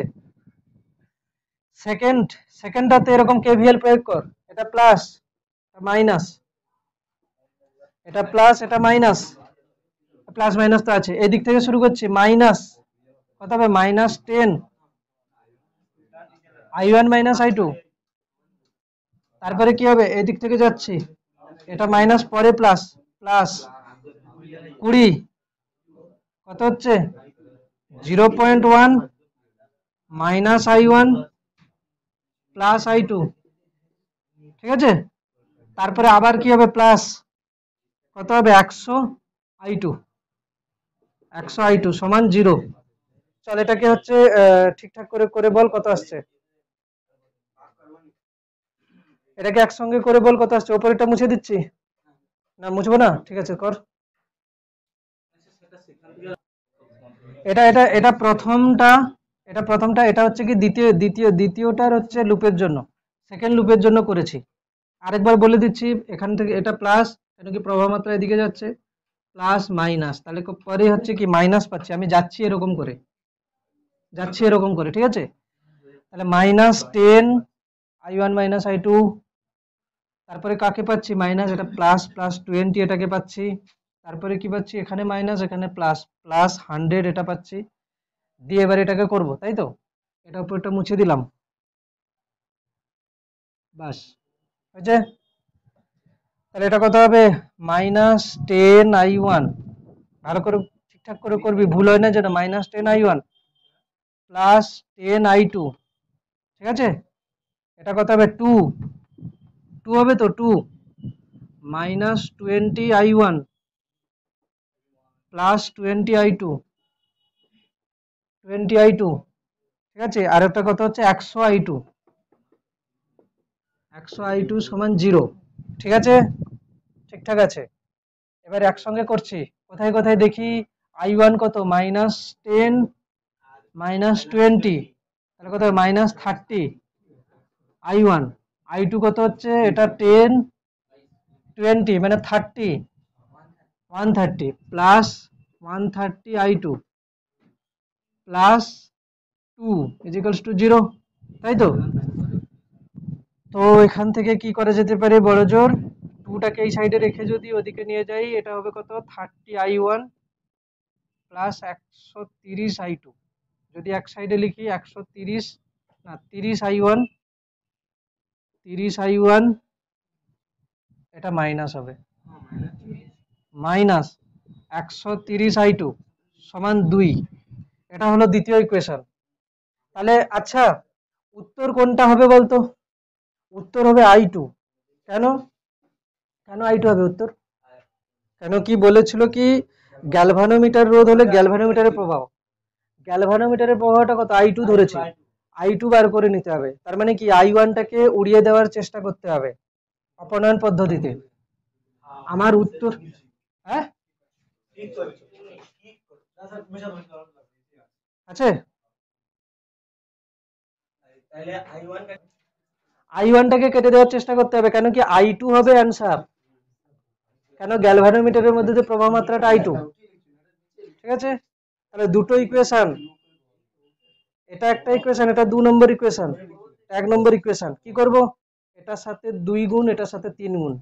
সেকেন্ডটাতে এরকম কেভিএল প্রয়োগ কর, এটা প্লাস মাইনাস, এটা প্লাস এটা মাইনাস, প্লাস মাইনাস তো আছে, এই দিক থেকে শুরু করছি মাইনাস কত হবে মাইনাস 10i1 মাইনাস i2। তারপরে কি হবে এই দিক থেকে যাচ্ছি, এটা মাইনাস পরে প্লাস প্লাস 20 কত হচ্ছে 0.1 মাইনাস i1 প্লাস i2। ঠিক আছে, তারপরে আবার কি হবে প্লাস কত হবে 100i2 সমান 0। চল এটাকে হচ্ছে ঠিকঠাক করে করে বল কত আসছে, এটাকে একসঙ্গে করে বল কত আসছে। ওপরেরটা মুছে দিচ্ছি না মুছবো না, ঠিক আছে কর। এটা এটা এটা প্রথমটা এটা হচ্ছে কি দ্বিতীয়টার হচ্ছে লুপের জন্য, সেকেন্ড লুপের জন্য করেছি। আরেকবার বলে দিচ্ছি, এখান থেকে এটা প্লাস, এটা কি প্রবাহ মাত্রা এদিকে যাচ্ছে প্লাস মাইনাস, তাহলে পরে হচ্ছে কি মাইনাস পাচ্ছি, আমি যাচ্ছি এরকম করে ঠিক আছে। তাহলে মাইনাস 10i1 মাইনাস i2, তারপরে কাকে পাচ্ছি মাইনাস, এটা প্লাস প্লাস 20 এটাকে পাচ্ছি, তারপরে কি পাচ্ছি এখানে মাইনাস এখানে প্লাস প্লাস 100 এটা পাচ্ছি, দিয়ে এবার এটাকে করব, তাই তো এটা উপরটা মুছে দিলাম, বাস হয়েছে। তাহলে এটা কত হবে মাইনাস 10i1, ভালো করে ঠিকঠাক করে করবি, ভুল হয় না যেন, মাইনাস 10i1 প্লাস 10i2। ঠিক আছে, এটা কত হবে 2 হবে তো 2 মাইনাস 20i1 প্লাস 20i2 ঠিক আছে। আর একটা কথা হচ্ছে 100i2 সমান 0। ঠিক আছে, ঠিকঠাক আছে। এবার একসঙ্গে করছি, কোথায় কোথায় দেখি, i1 কত মাইনাস 10 মাইনাস 20, তাহলে কত মাইনাস 30i1, i2 কত হচ্ছে এটা 10 20 মানে 30 130 প্লাস 130i2 প্লাস 2 ইজিক্যালস টু 0, তাই তো। তো এখান থেকে কি করা যেতে পারে বড় জোর, 2টাকে এই সাইডে রেখে যদি ওদিকে নিয়ে যাই, এটা হবে কত 30i1 প্লাস 130i2, যদি এক সাইডে লিখি 130 না 30i1 এটা মাইনাস হবে, মাইনাস 130i2 সমান 2, এটা হলো দ্বিতীয় ইকুয়েশন। তাহলে আচ্ছা উত্তর কোনটা হবে বলতো, উত্তর হবে i2। কেন কেন i2 হবে উত্তর, কেন কি বলেছিল কি গ্যালভানোমিটার রোধ হলে গ্যালভানোমিটারের প্রবাহটা কত i2 ধরেছে, i2 বার করে নিতে হবে, তার মানে কি i1টাকে উড়িয়ে দেওয়ার চেষ্টা করতে হবে অপনয়ন পদ্ধতিতে। আমার উত্তর হ্যাঁ আছে, i1টাকে কেটে দেওয়ার চেষ্টা করতে হবে, কেন কি i2 হবে অ্যান্সার, কেন গ্যালভানোমিটারের মধ্যে যে প্রবাহ মাত্রাটা i2। ঠিক আছে, তাহলে দুটো ইকুয়েশন, এটা একটা ইকুয়েশন, এটা 2 নম্বর ইকুয়েশন, 1 নম্বর ইকুয়েশন কি করব, এটার সাথে 2 গুণ, এটার সাথে 3 গুণ,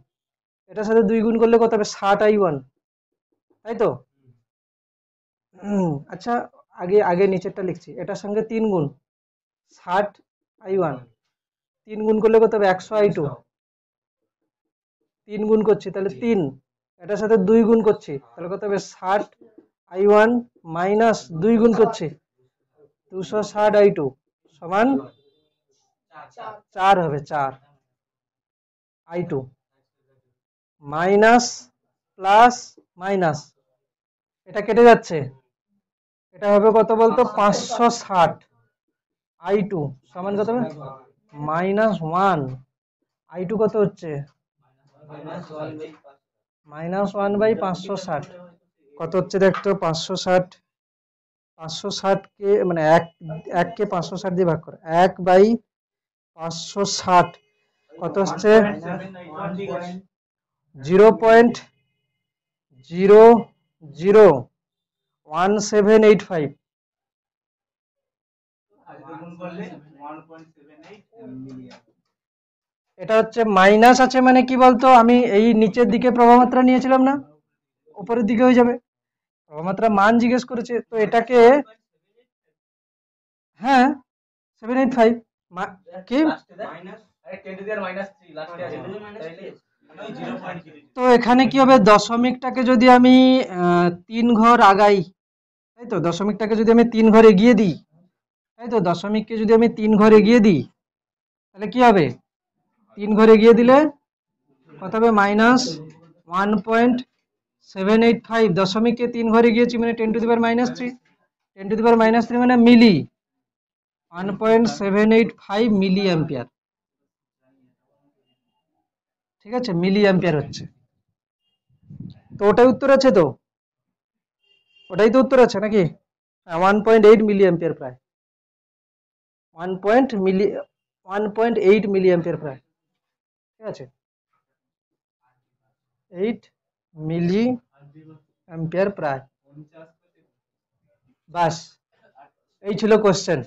এটার সাথে 2 গুণ করলে কত হবে 60i1, তাই তো। আচ্ছা আগে আগে নিচেরটা লিখছি, এটার সঙ্গে 3 গুণ 60i1, 3 গুণ করলে কত হবে 100i2, 3 গুণ করছি তাহলে 3, এটার সাথে 2 গুণ করছি তাহলে কত হবে 60i1 মাইনাস 2 গুণ করছি 260i2 সমান 4 হবে, 4i2 মাইনাস প্লাস মাইনাস, এটা কেটে যাচ্ছে, এটা হবে কত বলতো 560 I2 সমান কত হবে -1, I2 কত হচ্ছে -1/560, কত হচ্ছে দেখতো 560 কে মানে 1 কে 560 দিয়ে ভাগ করো, 1/560 কত হচ্ছে 0.001785। এটা হচ্ছে মাইনাস আছে মানে কি বলতো, আমি এই নিচের দিকে প্রভাবমাত্রা নিয়েছিলাম না, উপরের দিকে হয়ে যাবে, প্রভাবমাত্রা মান জিজ্ঞেস করেছে তো এটাকে, হ্যাঁ 785 কি তো এখানে কি হবে, দশমিকটাকে যদি আমি 3 ঘর আগাই, তাই তো দশমিকটাকে যদি আমি 3 ঘর এগিয়ে দিই, তাই তো দশমিককে যদি আমি 3 ঘর এগিয়ে দিই তাহলে কি হবে, 3 ঘর এগিয়ে দিলে কত হবে -1.785, দশমিককে 3 ঘর এগিয়েছি মানে 10⁻³ 10⁻³ মানে মিলি, 1.785 মিলি অ্যাম্পিয়ার, ঠিক আছে, মিলি অ্যাম্পিয়ার হচ্ছে, তো ওটাই উত্তর আছে, তো ওটাই তো উত্তর আছে নাকি, 1.8 মিলি অ্যাম্পিয়ার প্রায় 1.8 মিলি অ্যাম্পিয়ার প্রায়, ঠিক আছে 8 মিলি অ্যাম্পিয়ার প্রায়, বাস এই ছিল কোশ্চেন।